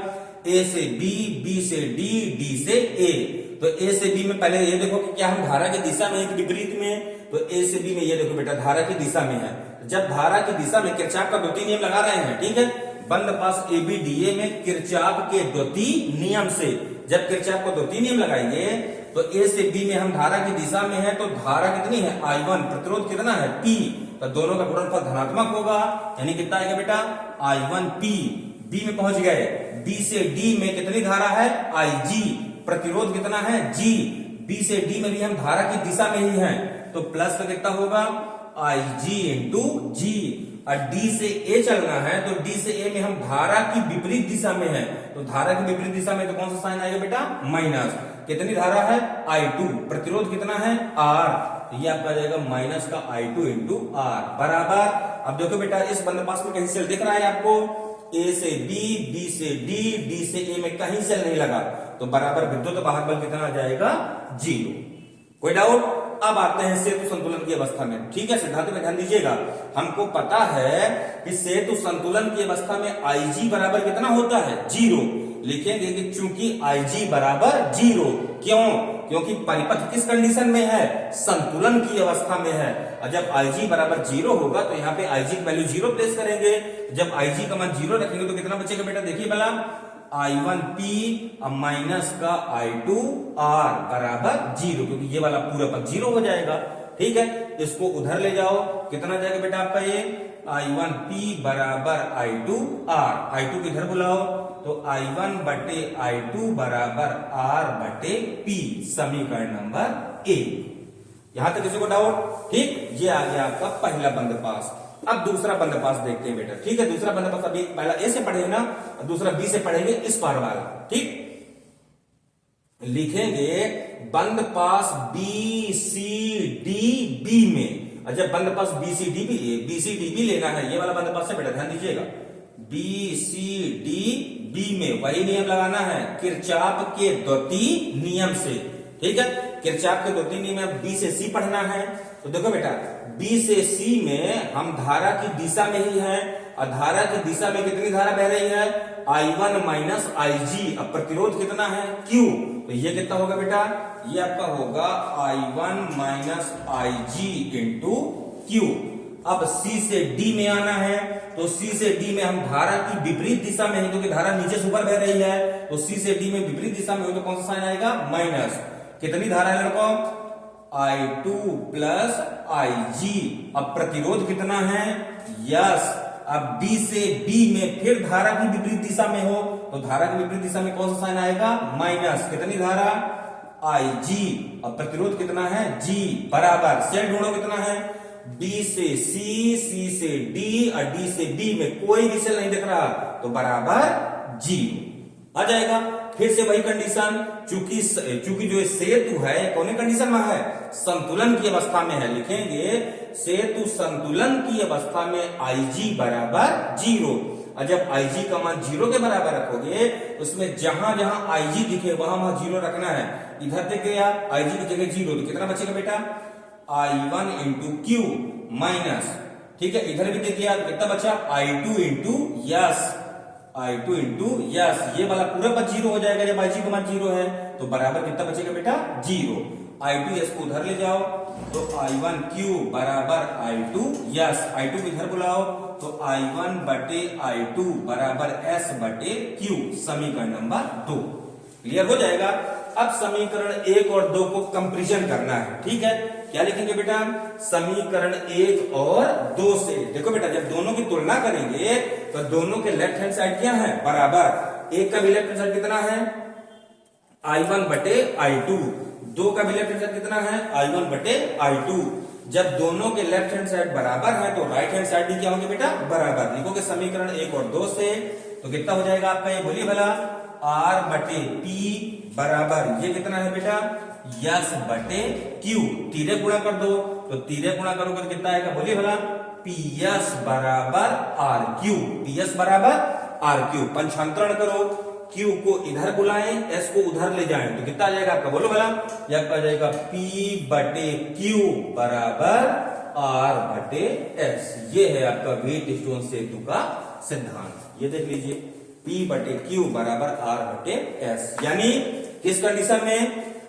A से B, B से D, D से A। तो A से B में पहले ये देखो कि क्या हम धारा की दिशा में एक विपरीत में, तो A से B में ये देखो बेटा धारा की दिशा में है। जब धारा की दिशा में किरचॉफ का द्वितीय नियम लगा रहे हैं, ठीक है, बंद पास ABDA में किरचॉफ के द्वितीय नियम से जब किरचॉफ को द्वितीय नियम लगाएंगे तो A से B में हम धारा की दिशा में है, तो धारा कितनी है I1, प्रतिरोध कितना है P, तो दोनों का गुणनफल धनात्मक होगा, यानी कितना आएगा बेटा I1P। B में पहुंच गए, B से D में कितनी धारा है IG, प्रतिरोध कितना है G, B से D में भी हम धारा की दिशा में ही हैं, तो प्लस का कितना होगा IG इंटू G। और D से A चलना है, तो D से A में हम धारा की विपरीत दिशा में हैं, तो धारा की विपरीत दिशा में तो कौन सा साइन आएगा बेटा माइनस। कितनी धारा है I2, प्रतिरोध कितना है R, तो ये आपका जाएगा माइनस का I2 इंटू R बराबर। अब देखो बेटा इस बंद पास में कहीं सेल दिख रहा है आपको, A से B, B से D, D से A में कहीं सेल नहीं लगा, तो बराबर विद्युत वाहक बल कितना आ जाएगा 0। कोई डाउट? अब आते हैं सेतु संतुलन की अवस्था में, ठीक है। सिद्धांत में ध्यान दीजिएगा, हमको पता है कि सेतु संतुलन की अवस्था में IG बराबर कितना होता है 0। लिखेंगे कि चूंकि IG बराबर 0, क्यों? क्योंकि परिपथ किस कंडीशन में है, संतुलन की अवस्था में है। और जब IG बराबर 0 होगा तो यहाँ पे IG की वैल्यू 0 प्लेस करेंगे। जब IG का मान 0 रखेंगे तो कितना बचेगा बेटा, देखिए भला I1P माइनस का I2R बराबर 0, क्योंकि ये वाला पूरा पद 0 हो जाएगा, ठीक है। इसको उधर ले जाओ, कितना जाएगा बेटा आपका ये I1P बराबर I2R, I2 को इधर बुलाओ तो I1 बटे I2 बराबर R बटे P, समीकरण नंबर 1। यहां तक किसी को डाउट? ठीक, ये आ गया आपका पहला बंद पास। अब दूसरा बंद पास देखते हैं बेटा, ठीक है। दूसरा बंद पास अभी पहला ए से पढ़ेंगे ना, दूसरा बी से पढ़ेंगे, इस पार वाला, ठीक। लिखेंगे बंद पास BCDB में, और जब बंद पास BCDB लेना है, ये वाला बंद पास है बेटा, ध्यान दीजिएगा, BCDB में वही नियम लगाना है किरचॉफ के द्वितीय नियम से, ठीक है। किरचॉफ के द्वितीय नियम में B से C पढ़ना है, तो देखो बेटा B से C में हम धारा की दिशा में ही हैं, और धारा की दिशा में कितनी धारा बह रही है I1 माइनस IG। अब प्रतिरोध कितना है Q, तो ये कितना होगा बेटा, ये आपका होगा I1 minus IG into Q। अब C से D में आना है, तो C से D में हम धारा की विपरीत दिशा में है, क्योंकि धारा नीचे से ऊपर बह रही है, तो C से D में विपरीत दिशा में हो तो कौन सा साइन आएगा माइनस। कितनी धारा है लड़कों I2 प्लस IG। अब प्रतिरोध कितना है यस। अब D से B में फिर धारा की विपरीत दिशा में हो, तो धारा की विपरीत दिशा में कौन सा साइन आएगा माइनस। कितनी धारा IG। अब प्रतिरोध कितना है G बराबर, सेल ढूंढो कितना है, B से C, C से D और D से B में कोई भी सेल नहीं दिख रहा, तो बराबर G आ जाएगा। फिर से वही कंडीशन, चूंकि जो सेतु है कौन कंडीशन में है, संतुलन की अवस्था में है। लिखेंगे सेतु संतुलन की अवस्था में IG बराबर 0, और जब IG का मान 0 के बराबर रखोगे उसमें जहां जहां IG दिखे वहां वहां 0 रखना है। इधर देख गया IG की जगह 0, तो कितना बचेगा बेटा I1 इंटू Q माइनस, ठीक है। इधर भी देख गया कितना बचा I2 into yes, I2 into yes, ये वाला पूरा पद 0 हो जाएगा जब IG का मान 0 है, तो बराबर कितना बचेगा बेटा 0। I2 यस को उधर ले जाओ तो I1Q बराबर I2 यस, I2 को इधर बुलाओ तो I1 बटे I2 बराबर S बटे Q, समीकरण नंबर 2 क्लियर हो जाएगा। अब समीकरण 1 और 2 को कंपैरिजन करना है, ठीक है। क्या लिखेंगे बेटा, समीकरण 1 और 2 से देखो बेटा जब दोनों की तुलना करेंगे तो दोनों के लेफ्ट हैंड साइड क्या है बराबर। एक का भी लेफ्ट हैंड साइड कितना है I1 बटे I2, 2 का भी लेफ्ट हैंड साइड कितना है I1 बटे I2। जब दोनों के लेफ्ट हैंड साइड बराबर है तो राइट हैंड साइड भी क्या होंगे बेटा, बराबर। लिखोगे समीकरण 1 और 2 से, तो कितना हो जाएगा आपका, ये बोलिए भला, R बटे P बराबर ये कितना है बेटा, S बटे Q। तीरे गुणा कर दो, तो तीरे गुणा करोगे तो कितना आएगा, बोलिए भला, PS बराबर RQ। PS बराबर RQ। पंचांतरण करो, Q को इधर बुलाएं, S को उधर ले जाएं, तो कितना आ जाएगा आपका, बोलो भला। यह आपका आ जाएगा P बटे Q बराबर R बटे S। ये है आपका व्हीटस्टोन सेतु का सिद्धांत। ये देख लीजिए, P बटे Q बराबर R बटे S। यानी किस कंडीशन में,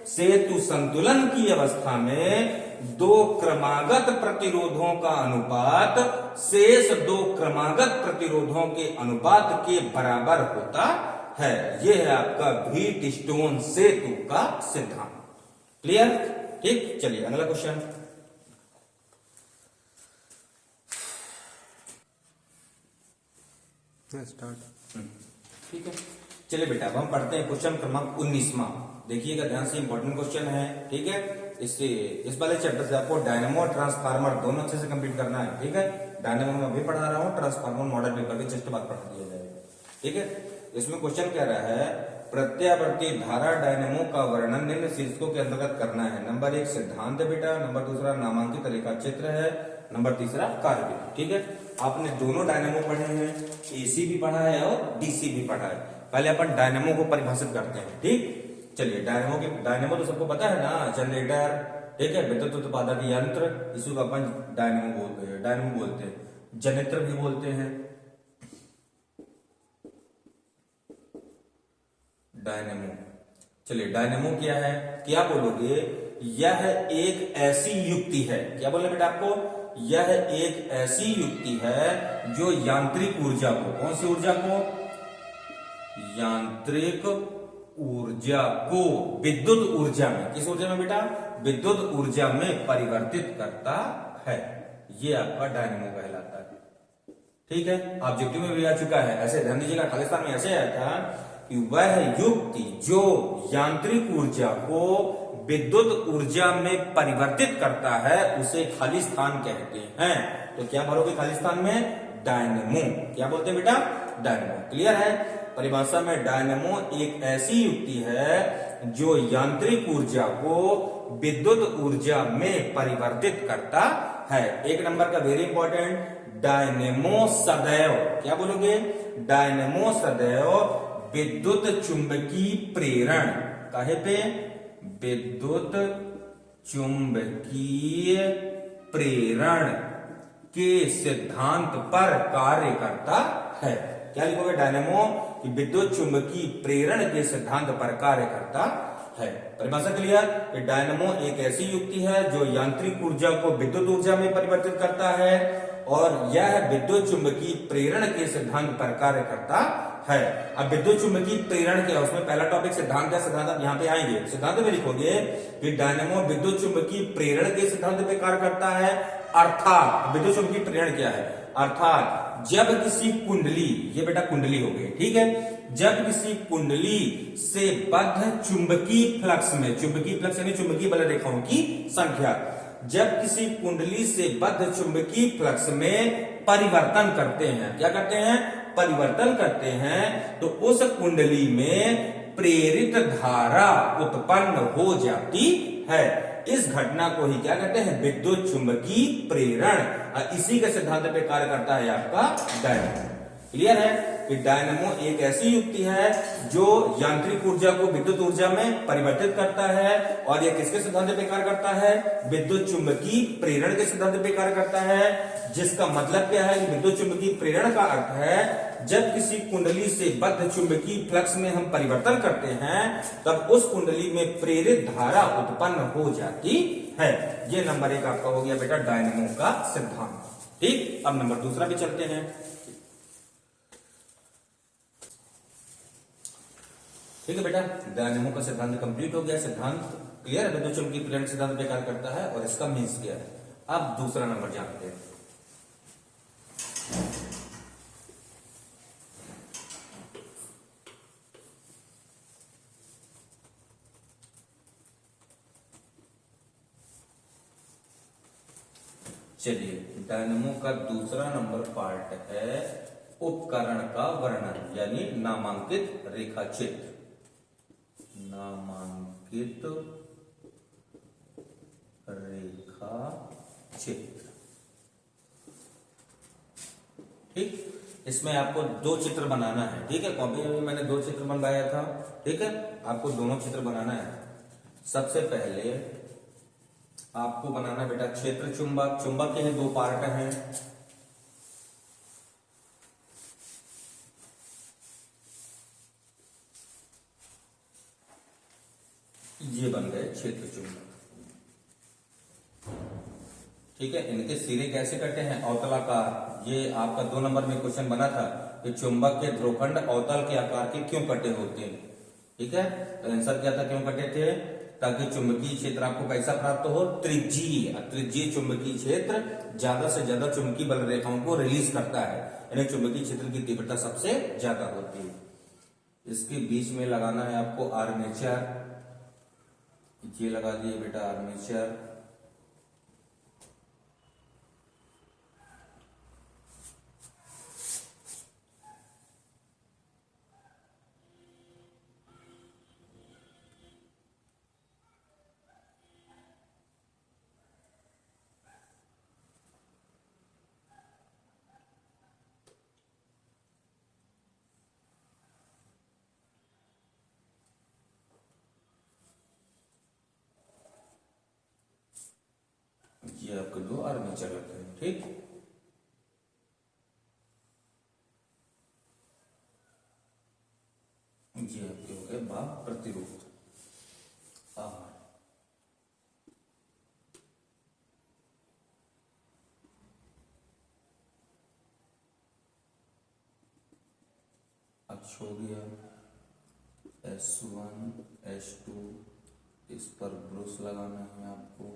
सेतु संतुलन की अवस्था में दो क्रमागत प्रतिरोधों का अनुपात शेष दो क्रमागत प्रतिरोधों के अनुपात के बराबर होता है। यह है आपका व्हीटस्टोन सेतु का सिद्धांत। क्लियर? ठीक, चलिए अगला क्वेश्चन। स्टार्ट। ठीक है, चलिए बेटा अब हम पढ़ते हैं क्वेश्चन क्रमांक 19वां। देखिएगा ध्यान से, इंपॉर्टेंट क्वेश्चन है। ठीक है, इससे इस वाले चैप्टर से आपको डायनेमो और ट्रांसफार्मर दोनों अच्छे से कंप्लीट करना है। ठीक है, डायनेमो में अभी पढ़ा रहा हूँ, ट्रांसफार्मर मॉडल पेपर के जस्ट बाद पढ़ा दिया जाएगा। ठीक है, इसमें क्वेश्चन कह रहा है, प्रत्यावर्ती धारा डायनेमो का वर्णन निम्न शीर्षकों के अंतर्गत करना है। नंबर 1 सिद्धांत है बेटा, नंबर 2 नामांकित रेखा चित्र है, नंबर 3 कार्य। ठीक है, आपने दोनों डायनेमो पढ़े हैं, एसी भी पढ़ा है और डीसी भी पढ़ा है। पहले अपन डायनेमो को परिभाषित करते हैं। ठीक, चलिए डायनेमो तो सबको पता है ना, जनरेटर। ठीक है, विद्युत उत्पादक यंत्र, इसी को अपन डायनेमो बोलते हैं, जनित्र भी बोलते हैं। डायनेमो, चलिए डायनेमो क्या है, क्या बोलोगे, यह एक ऐसी युक्ति है, क्या बोले बेटा आपको, यह एक ऐसी युक्ति है जो यांत्रिक ऊर्जा को, कौन सी ऊर्जा को, यांत्रिक ऊर्जा को विद्युत ऊर्जा में, किस ऊर्जा में बेटा, विद्युत ऊर्जा में परिवर्तित करता है। ये आपका डायनेमो कहलाता है। ठीक है, ऑब्जेक्टिव में भी आ चुका है, ऐसे ध्यान दीजिएगा, खालिस्तान में ऐसे आया था कि वह युक्ति जो यांत्रिक ऊर्जा को विद्युत ऊर्जा में परिवर्तित करता है उसे खालिस्तान कहते हैं। तो क्या भरोगे खालिस्तान में, डायनेमो। क्या बोलते हैं बेटा, डायनेमो। क्लियर है, परिभाषा में डायनेमो एक ऐसी युक्ति है जो यांत्रिक ऊर्जा को विद्युत ऊर्जा में परिवर्तित करता है। एक नंबर का वेरी इंपॉर्टेंट, डायनेमो सदैव, क्या बोलोगे, डायनेमो सदैव विद्युत चुंबकीय प्रेरण, काहे पे, विद्युत चुंबकीय प्रेरण के सिद्धांत पर कार्य करता है। क्या लिखोगे, डायनेमो कि विद्युत चुंबकीय प्रेरण के सिद्धांत पर कार्य करता है। परिभाषा क्लियर, कि डायनेमो एक ऐसी युक्ति है जो यांत्रिक ऊर्जा को विद्युत ऊर्जा में परिवर्तित करता है और यह विद्युत चुंबकीय प्रेरण के सिद्धांत पर कार्य करता है। अब विद्युत चुंबकीय प्रेरण क्या है, उसमें पहला टॉपिक सिद्धांत है, सिद्धांत आप यहाँ पे आएंगे। सिद्धांत में लिखोगे कि डायनेमो विद्युत चुंबकीय प्रेरण के सिद्धांत पे कार्य करता है, अर्थात विद्युत चुंबकीय प्रेरण क्या है, अर्थात जब किसी कुंडली, ये बेटा कुंडली हो गई, ठीक है, जब किसी कुंडली से बद्ध चुंबकीय फ्लक्स में, चुंबकीय फ्लक्स यानी चुंबकीय बल रेखाओं की संख्या, जब किसी कुंडली से बद्ध चुंबकीय फ्लक्स में परिवर्तन करते हैं, क्या करते हैं, परिवर्तन करते हैं, तो उस कुंडली में प्रेरित धारा उत्पन्न हो जाती है। इस घटना को ही क्या कहते हैं, विद्युत चुंबकीय प्रेरण। इसी के सिद्धांत पे कार्य करता है आपका डायनेमो। क्लियर है कि डायनेमो एक ऐसी युक्ति है जो यांत्रिक ऊर्जा को विद्युत ऊर्जा में परिवर्तित करता है और यह किसके सिद्धांत पे कार्य करता है, विद्युत चुंबकीय प्रेरण के सिद्धांत पे कार्य करता है। जिसका मतलब क्या है, विद्युत चुंबकीय प्रेरण का अर्थ है जब किसी कुंडली से बद्ध चुंबकीय फ्लक्स में हम परिवर्तन करते हैं तब उस कुंडली में प्रेरित धारा उत्पन्न हो जाती है। ये नंबर 1 आपका हो गया बेटा डायनेमो का सिद्धांत। ठीक, अब नंबर 2 भी चलते हैं। ठीक है बेटा, डायनेमो का सिद्धांत कंप्लीट हो गया। सिद्धांत क्लियर है, विद्युत चुंबकीय प्रेरण सिद्धांत पे कार्य करता है और इसका मीन्स क्या है। अब दूसरा नंबर जानते हैं। चलिए, डायनेमो का दूसरा नंबर पार्ट है उपकरण का वर्णन, यानी नामांकित रेखा चित्र। नामांकित रेखा चित्र, ठीक। इसमें आपको दो चित्र बनाना है, ठीक है। कॉपी में मैंने दो चित्र बनवाया था, ठीक है। आपको दोनों चित्र बनाना है। सबसे पहले आपको बनाना बेटा क्षेत्र चुंबक। चुंबक के दो पार्ट हैं, ये बन गए क्षेत्र चुंबक, ठीक है। इनके सिरे कैसे कटे हैं? अवतलाकार। ये आपका 2 नंबर में क्वेश्चन बना था कि चुंबक के ध्रुवखंड अवतल के आकार के क्यों कटे होते हैं, ठीक है। तो आंसर क्या था, क्यों कटे थे? ताकि चुंबकीय क्षेत्र आपको कैसा प्राप्त हो? त्रिज्यीय। त्रिज्यीय चुंबकीय क्षेत्र ज्यादा से ज्यादा चुंबकीय बल रेखाओं को रिलीज करता है, यानी चुंबकीय क्षेत्र की तीव्रता सबसे ज्यादा होती है। इसके बीच में लगाना है आपको आर्मेचर, ये लगा दिए बेटा आर्मेचर। ये आपके दो आर्मेचर लगते हैं, ठीक। ये आपके हो गए भाग प्रतिरोध। हो गया S1 S2, इस पर ब्रश लगाना है आपको।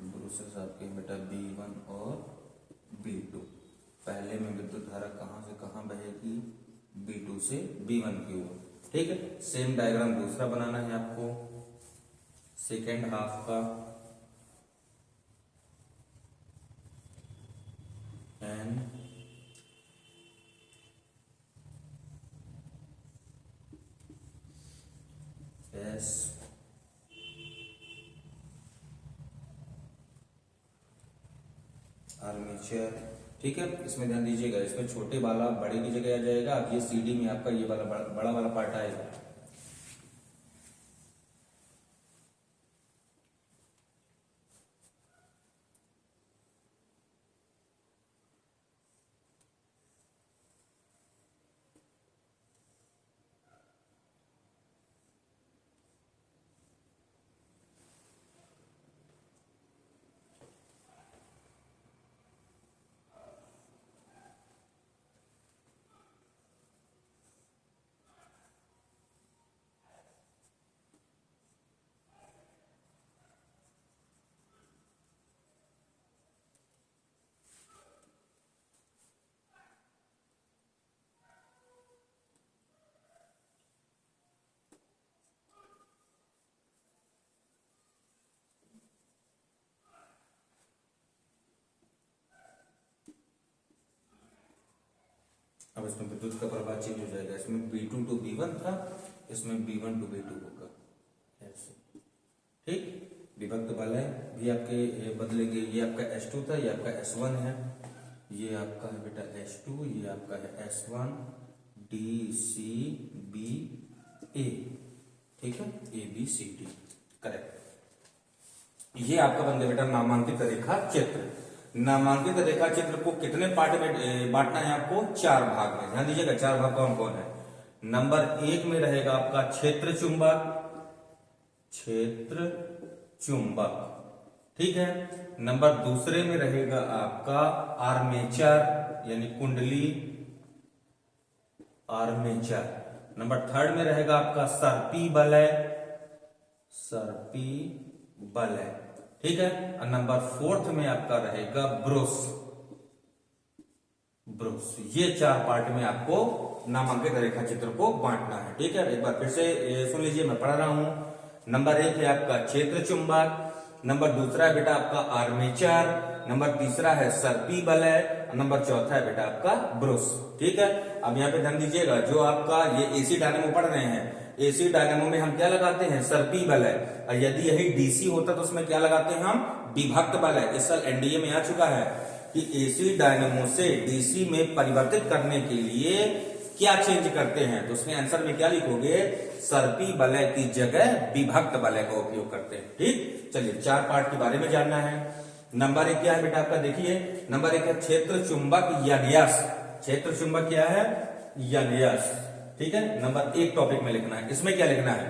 ब्रशेस आपके बेटा B1 और B2। पहले में विद्युत धारा कहां से कहां बहेगी? B2 से B1 की ओर, ठीक है। सेम डायग्राम दूसरा बनाना है आपको सेकेंड हाफ का। N S आर्मेचर, ठीक है। इसमें ध्यान दीजिएगा, इसमें छोटे वाला बड़े की जगह आ जाएगा। अब ये CD में आपका ये वाला बड़ा वाला पार्ट आएगा। अब इसमें विद्युत का प्रवाह चेंज हो जाएगा। इसमें B2 to B1 था, इसमें B1 to B2 होगा, ऐसे, ठीक। विभक्त बल है भी आपके बदलेंगे। ये आपका S2 था, ये आपका S1 है, ये आपका है बेटा S2, ये आपका है S1, D C B A, ठीक है, A B C D, correct. ये आपका बन गया बेटा नामांकित रेखा चित्र। नामांकित रेखा चित्र को कितने पार्ट में बांटना है आपको? 4 भाग में। ध्यान दीजिएगा 4 भाग कौन कौन है। नंबर 1 में रहेगा आपका क्षेत्र चुंबक, क्षेत्र चुंबक, ठीक है। नंबर दूसरे में रहेगा आपका आर्मेचर यानी कुंडली, आर्मेचर। नंबर 3 में रहेगा आपका सर्पी बलय, सर्पी बलय, ठीक है। और नंबर 4 में आपका रहेगा ब्रुश, ब्रुश। ये 4 पार्ट में आपको नामांकित रेखा चित्र को बांटना है। ठीक है, एक बार फिर से सुन लीजिए, मैं पढ़ रहा हूं। नंबर 1 है आपका क्षेत्र चुंबक, नंबर 2 है बेटा आपका आर्मेचर, नंबर 3 है सर्पी वलय, नंबर 4 है बेटा आपका ब्रुश। ठीक है, अब यहाँ पे ध्यान दीजिएगा, जो आपका ये एसी डायनेमो पढ़ रहे हैं, एसी डायनेमो में हम क्या लगाते हैं, सर्पी वलय, और यदि यही डीसी होता तो उसमें क्या लगाते हैं हम, विभक्त वलय। इस साल एनडीए में आ चुका है कि एसी डायनेमो से डीसी में परिवर्तित करने के लिए क्या चेंज करते हैं, तो उसमें आंसर में क्या लिखोगे, सर्पी वलय की जगह विभक्त वलय का उपयोग करते हैं। ठीक, चलिए 4 पार्ट के बारे में जानना है। नंबर 1 क्या है बेटा आपका, देखिए नंबर 1 है क्षेत्र चुंबक यनयस। क्षेत्र चुंबक क्या है, यनयस। ठीक है, नंबर 1 टॉपिक में लिखना है। इसमें क्या लिखना है,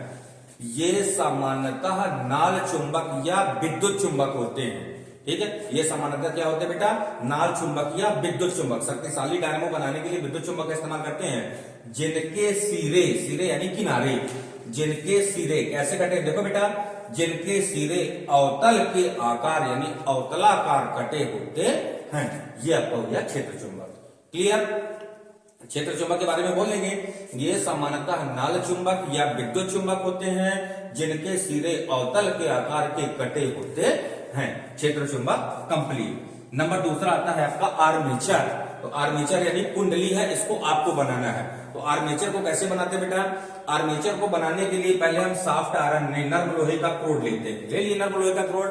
ये सामान्यतः नाल चुंबक या विद्युत चुंबक होते हैं। ठीक है, ये सामान्यतः क्या होते हैं बेटा, नाल चुंबक या विद्युत चुंबक। शक्तिशाली डायनेमो बनाने के लिए विद्युत चुंबक का इस्तेमाल करते हैं, जिनके सिरे, सिरे यानी किनारे, जिनके सिरे कैसे कटे, देखो बेटा, जिनके सिरे अवतल के आकार यानी अवतलाकार कटे होते हैं, ये आपका हो गया क्षेत्र चुंबक। क्लियर, क्षेत्र चुंबक के बारे में बोलेंगे, ये सामान्यतः नाल चुंबक या विद्युत चुंबक होते हैं, जिनके सिरे अवतल के आकार के कटे होते हैं। क्षेत्र चुंबक कंप्लीट। नंबर 2 आता है आपका आर्मेचर। तो आर्मेचर यानी कुंडली है, इसको आपको बनाना है। तो आर्मेचर को कैसे बनाते हैं बेटा, आर्मेचर को बनाने के लिए पहले हम सॉफ्ट आयरन नर्म लोहे का क्रोड लेते हैं। ले लिए नर्म लोहे का क्रोड,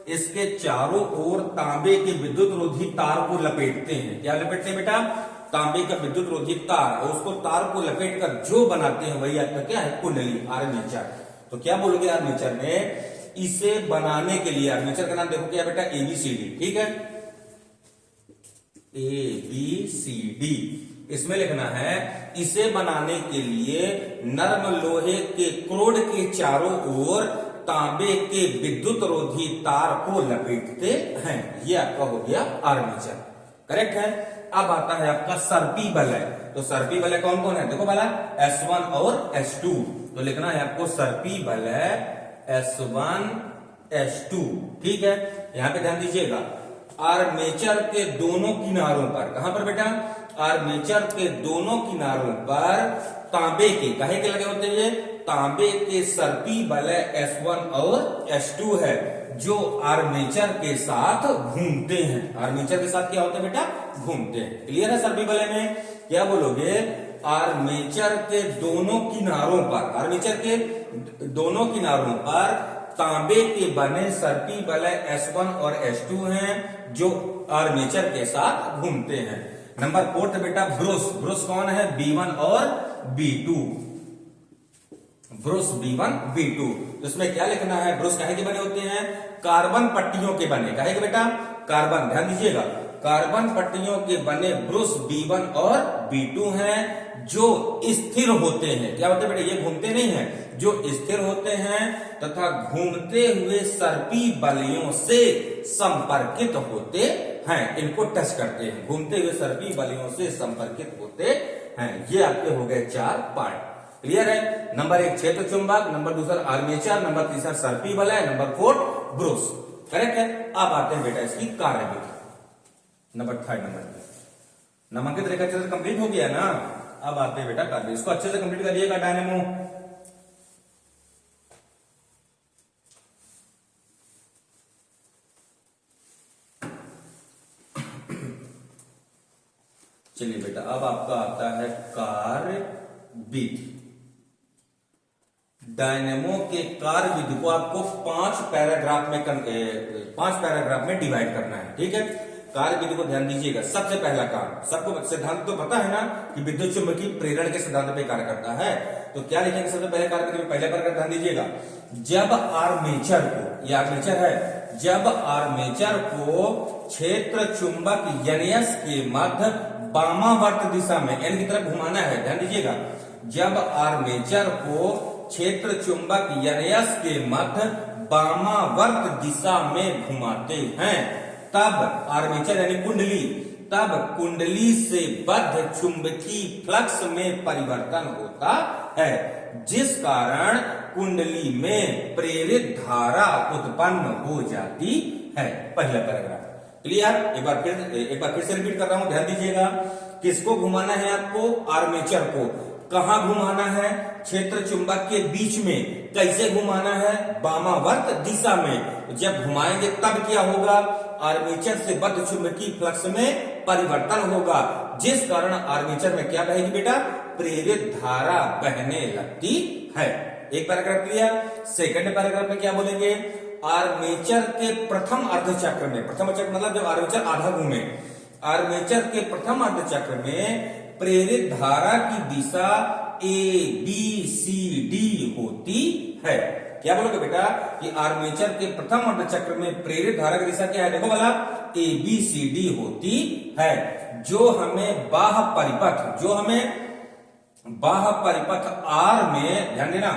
इसके चारों ओर तांबे के विद्युत रोधी तार को लपेटते हैं। क्या लपेटते हैं बेटा, तांबे का विद्युत रोधी तार, और उसको तार को लपेट कर जो बनाते हैं वही आपका क्या है, कुंडली, आर्मेचर। तो क्या बोलोगे आर्मेचर में, इसे बनाने के लिए, आर्मेचर का नाम देखो क्या बेटा, एबीसीडी। ठीक है, एबीसीडी इसमें लिखना है, इसे बनाने के लिए नर्म लोहे के क्रोड के चारों ओर तांबे के विद्युत रोधी तार को लपेटते हैं। ये आपका हो गया आर्मेचर, करेक्ट है। अब आता है आपका सर्पी वलय। तो सर्पी वलय कौन कौन है, देखो वाला S1 और S2। तो लिखना है आपको सर्पी वलय S1 S2। ठीक है, यहां पे ध्यान दीजिएगा, आर्मेचर के दोनों किनारों पर, कहां पर बेटा, आर्मेचर के दोनों किनारों पर तांबे के, काहे के लगे होते हैं ये, तांबे के सर्पी वलय S1 और S2 है, जो आर्मेचर के साथ घूमते हैं। आर्मेचर के साथ क्या होता है बेटा, घूमते हैं। क्लियर है, सर्पी वलय में क्या बोलोगे, आर्मेचर के दोनों किनारों पर, आर्मेचर के दोनों किनारों पर तांबे के बने सर्पी वलय S1 और S2 हैं, जो आर्मेचर के साथ घूमते हैं। नंबर 4 बेटा ब्रुश। ब्रुश कौन है, B1 और B2। Brush B1 B2। तो इसमें क्या लिखना है, ब्रुश काहे के बने होते हैं, कार्बन पट्टियों के बने, काहे के बेटा, कार्बन, ध्यान दीजिएगा, कार्बन पट्टियों के बने ब्रुश B1 और B2 हैं, जो स्थिर होते हैं। क्या होते हैं बेटा, ये घूमते नहीं हैं, जो स्थिर होते हैं तथा घूमते हुए सर्पी वलयों से संपर्कित होते हैं। इनको टच करते हैं, घूमते हुए सर्पी वलयों से संपर्कित होते हैं। ये आपके हो गए 4 पार्ट। क्लियर है, नंबर 1 क्षेत्र चुंबक, नंबर 2 आर्मेचर, नंबर 3 सर्पी वलय, नंबर 4 ब्रुश। करेक्ट है। अब आते हैं बेटा इसकी कार्यविधि, नंबर 3 नंबर नामांकित रेखा चित्र कंप्लीट हो गया ना। अब आते हैं बेटा कार्य, इसको अच्छे से कंप्लीट करिएगा डायनेमो। चलिए बेटा, अब आपका आता है कार्य विधि। डायनेमो के कार्य विधि को आपको 5 पैराग्राफ में डिवाइड करना है। ठीक है, कार्य विधि को ध्यान दीजिएगा। सबसे पहला काम, सबको सिद्धांत तो पता है ना कि विद्युत चुंबकीय प्रेरण के सिद्धांत पे कार्य करता है। तो क्या लिखेंगे सबसे पहले कार्य विधि में, पहले पर ध्यान दीजिएगा, जब आर्मेचर को, ये आर्मेचर है, जब आर्मेचर को क्षेत्र चुंबक यनयस के मध्य वामावर्त दिशा में, एन की तरफ घुमाना है, ध्यान दीजिएगा, जब आर्मेचर को क्षेत्र चुंबक यनयस के मध्य वामावर्त दिशा में घुमाते हैं, तब आर्मेचर यानी कुंडली, तब कुंडली से बद्ध चुंबकीय फ्लक्स में परिवर्तन होता है, जिस कारण कुंडली में प्रेरित धारा उत्पन्न हो जाती है। पहला पैराग्राफ क्लियर। एक बार फिर से रिपीट कर रहा हूं, ध्यान दीजिएगा। किसको घुमाना है आपको? आर्मेचर को। कहां घुमाना है? क्षेत्र चुंबक के बीच में। कैसे घुमाना है? वामावर्त दिशा में। जब घुमाएंगे तब क्या होगा? आर्मेचर से बद्ध चुंबकीय फ्लक्स में परिवर्तन होगा, जिस कारण आर्मेचर में क्या बहेगी बेटा? प्रेरित धारा बहने लगती है। एक पैराग्राफ क्लियर। सेकंड पैराग्राफ में क्या बोलेंगे? आर्मेचर के प्रथम अर्धचक्र में, प्रथम चक्र मतलब जब आर्मेचर आधा घूमे, आर्मेचर के प्रथम अर्धचक्र में प्रेरित धारा की दिशा ABCD होती है। क्या बोलोगे बेटा? कि आर्मेचर के प्रथम अर्धचक्र में प्रेरित धारा की दिशा क्या है? देखो वाला ABCD होती है, जो हमें बाह्य परिपथ, जो हमें बाह्य परिपथ R में, ध्यान देना,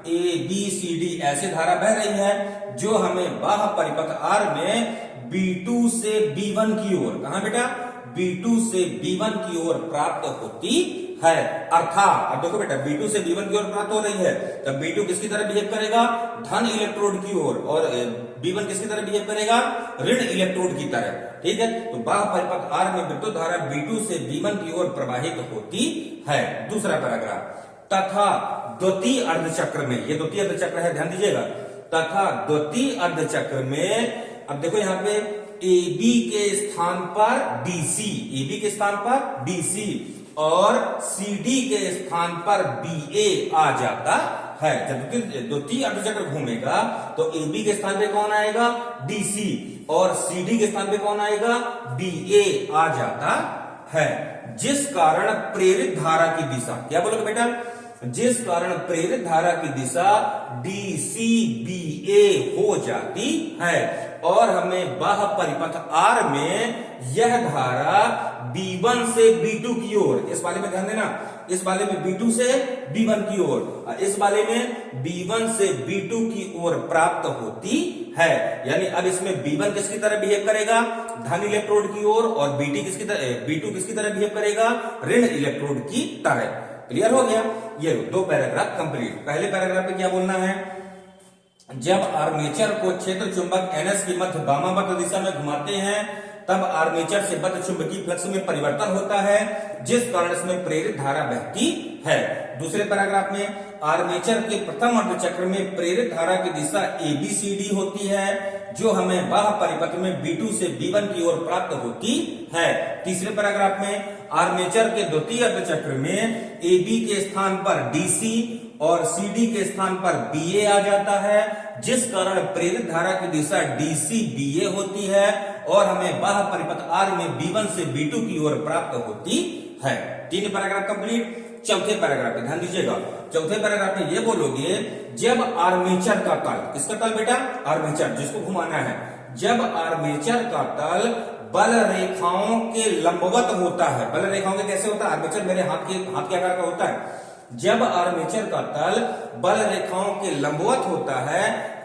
ABCD ऐसे धारा बह रही है जो हमें बाह्य परिपथ R में B2 से B1 की ओर, कहां बेटा? B2 से B1 की ओर प्राप्त होती है। अर्थात अब देखो बेटा, B2 से B1 की ओर प्राप्त हो रही है, तब B2 किसकी तरह बिहेव करेगा? धन इलेक्ट्रोड की ओर, और B1 किसकी तरह बिहेव करेगा? ऋण इलेक्ट्रोड की तरह। ठीक है, तो बाह्य परिपथ R में विद्युत धारा B2 से B1 की ओर प्रवाहित होती है। दूसरा पैराग्राफ, तथा द्वितीय अर्धचक्र में, ये द्वितीय अर्धचक्र है, ध्यान दीजिएगा, तथा द्वितीय अर्धचक्र में, अब देखो यहां पे AB के स्थान पर DC, AB के स्थान पर DC और CD के स्थान पर BA आ जाता है। जब द्वितीय अर्धचक्र घूमेगा तो AB के स्थान पे कौन आएगा? DC, और CD के स्थान पे कौन आएगा? BA आ जाता है, जिस कारण प्रेरित धारा की दिशा, क्या बोलोगे बेटा? जिस कारण प्रेरित धारा की दिशा DCBA हो जाती है, और हमें बाह्य परिपथ R में यह धारा B1 से B2 की ओर, इस वाले में ध्यान देना, इस वाले में B2 से B1 की ओर, इस वाले में B1 से B2 की ओर प्राप्त होती है। यानी अब इसमें B1 किसकी तरह बिहेव करेगा? धन इलेक्ट्रोड की ओर, और B2 किसकी तरह बिहेव करेगा? ऋण इलेक्ट्रोड की तरह। क्लियर हो गया? ये दो पैराग्राफ कंप्लीट। पहले पैराग्राफ में क्या बोलना है? जब आर्मेचर को क्षेत्र चुंबक NS की मध्य वामावर्त दिशा में घुमाते हैं, तब आर्मेचर से बद्ध चुंबकीय फ्लक्स में परिवर्तन होता है, जिस कारण इसमें प्रेरित धारा बहती है। दूसरे पैराग्राफ में आर्मेचर के प्रथम अर्धचक्र में प्रेरित धारा की दिशा ABCD होती है, जो हमें बाह्य परिपथ में B2 से B1 की ओर प्राप्त होती है। तीसरे पैराग्राफ में आर्मेचर के द्वितीय अर्धचक्र में AB के स्थान पर DC और CD के स्थान पर BA आ जाता है, जिस कारण प्रेरित धारा की दिशा DCBA होती है, और हमें बाह्य परिपथ R में B1 से B2 की ओर प्राप्त होती है। तीन पैराग्राफ कंप्लीट। चौथे पैराग्राफ में ध्यान दीजिएगा, चौथे पैराग्राफ में ये बोलोगे, जब आर्मेचर का तल, किसका तल बेटा? आर्मेचर, जिसको घुमाना है, जब आर्मेचर का तल बल रेखाओं के लंबवत होता है। बल रेखाओं के कैसे होता है? आर्मेचर मेरे हाथ के आकार का होता है। जब आर्मेचर का तल बल रेखाओं के लंबवत होता है,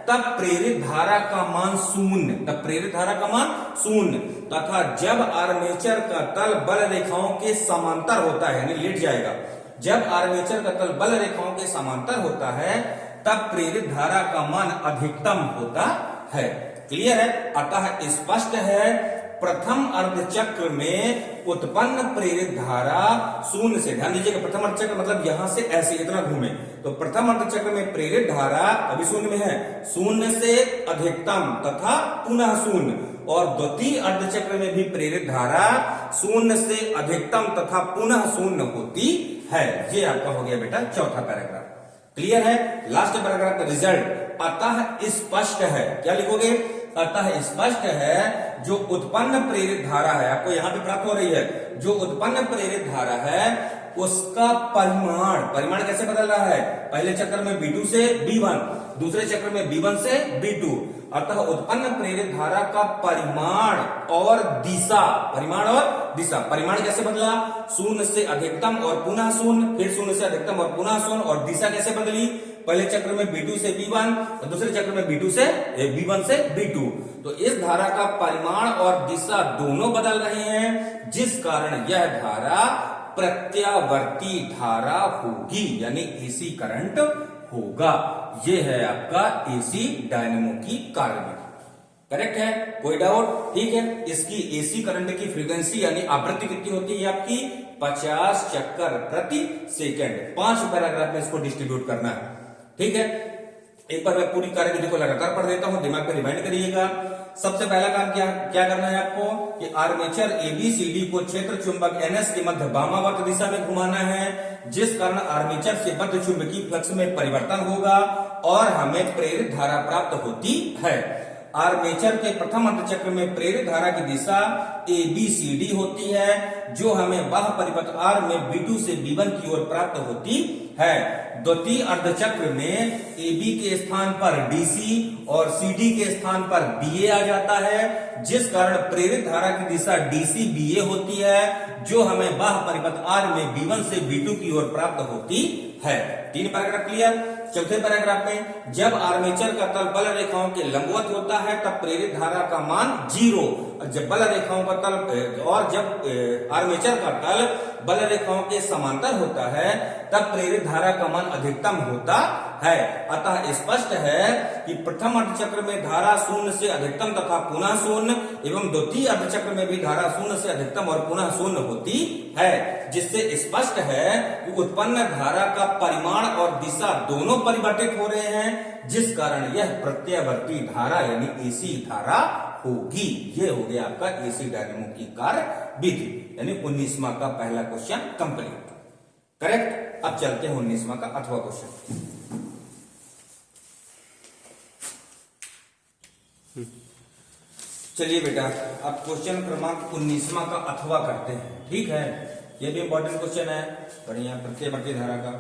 तब प्रेरित धारा का मान शून्य, तब प्रेरित धारा का मान शून्य, तथा जब आर्मेचर का तल बल रेखाओं के समांतर होता है, यानी लेट जाएगा, जब आर्मेचर का तल बल रेखाओं के समांतर होता है, तब प्रेरित धारा का मान अधिकतम होता है। क्लियर है? अतः स्पष्ट है, प्रथम अर्धचक्र में उत्पन्न प्रेरित धारा शून्य से, ध्यान दीजिएगा, प्रथम अर्धचक्र मतलब यहां से ऐसे इतना घूमे, तो प्रथम अर्धचक्र में प्रेरित धारा अभी शून्य में है, शून्य से अधिकतम तथा पुनः शून्य, और द्वितीय अर्धचक्र में भी प्रेरित धारा शून्य से अधिकतम तथा पुनः शून्य होती है। ये आपका हो गया बेटा चौथा पैराग्राफ। क्लियर है? लास्ट पैराग्राफ का रिजल्ट, अतः स्पष्ट है, क्या लिखोगे? अतः स्पष्ट है, जो उत्पन्न प्रेरित धारा है, आपको यहां पे प्राप्त हो रही है, जो उत्पन्न प्रेरित धारा है उसका परिमाण कैसे बदल रहा है? पहले चक्र में B2 से B1, दूसरे चक्र में B1 से B2, अतः उत्पन्न प्रेरित धारा का परिमाण और दिशा, परिमाण कैसे बदला? शून्य से अधिकतम और पुनः शून्य, फिर शून्य से अधिकतम और पुनः शून्य, और दिशा कैसे बदली? पहले चक्र में B2 से B1 और दूसरे चक्र में B1 से B2। तो इस धारा का परिमाण और दिशा दोनों बदल रहे हैं, जिस कारण यह धारा प्रत्यावर्ती धारा होगी, यानी AC करंट होगा। यह है आपका AC डायनेमो की कार्यविधि। करेक्ट है? कोई डाउट? ठीक है। इसकी AC करंट की फ्रीक्वेंसी यानी आवृत्ति कितनी होती है आपकी? 50 चक्कर प्रति सेकंड। 5 पैराग्राफ में इसको डिस्ट्रीब्यूट करना है, ठीक है। एक बार मैं पूरी कार्यविधि को लगातार पढ़ देता हूं, दिमाग में रिमाइंड करिएगा। सबसे पहला काम क्या करना है आपको कि आर्मेचर एबीसीडी को क्षेत्र चुंबक एनएस के मध्य वामावर्त दिशा में घुमाना है, जिस कारण आर्मेचर से बद्ध चुंबकीय फ्लक्स में परिवर्तन होगा और हमें प्रेरित धारा प्राप्त होती है। आर्मेचर के प्रथम अर्धचक्र में प्रेरित धारा की दिशा एबीसीडी होती है, जो हमें बाह्य परिपथ आर में B2 से B1 की ओर प्राप्त होती है। द्वितीय अर्धचक्र में AB के स्थान पर DC और CD के स्थान पर BA आ जाता है, जिस कारण प्रेरित धारा की दिशा DC BA होती है, जो हमें बाह्य परिपथ R में B1 से B2 की ओर प्राप्त होती है। 3 पैराग्राफ क्लियर। चौथे पैराग्राफ में जब आर्मेचर का तल बल रेखाओं के लंबवत होता है तब प्रेरित धारा का मान 0, जब बल रेखाओं का तल और जब आर्मेचर का तल बल रेखाओं के समांतर होता है तब प्रेरित धारा का मान अधिकतम होता है। अतः स्पष्ट है कि प्रथम अर्धचक्र में धारा 0 से अधिकतम तथा पुनः 0 एवं द्वितीय अर्धचक्र में भी धारा 0 से अधिकतम और पुनः 0 होती है, जिससे स्पष्ट है कि उत्पन्न धारा का परिमाण और दिशा दोनों परिवर्तित हो रहे हैं, जिस कारण यह प्रत्यावर्ती धारा यानी एसी धारा होगी। ये हो गया आपका एसी डायनेमो की कार्यविधि, यानी 19वां का पहला क्वेश्चन कंप्लीट। करेक्ट। अब चलते हैं 19वां का अथवा क्वेश्चन। चलिए बेटा, अब क्वेश्चन क्रमांक 19वां का अथवा करते हैं, ठीक है। ये भी इंपॉर्टेंट क्वेश्चन है, बढ़िया, प्रत्यावर्ती धारा का।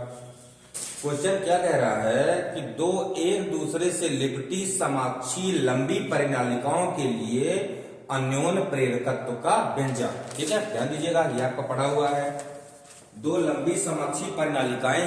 क्वेश्चन क्या कह रहा है कि दो एक दूसरे से लिपटी समाक्षी लंबी परिनालिकाओं के लिए अन्योन्य प्रेरकत्व का व्यंजक, ठीक है। ध्यान दीजिएगा, ये आपका पढ़ा हुआ है। दो लंबी समाक्षी परिनालिकाएं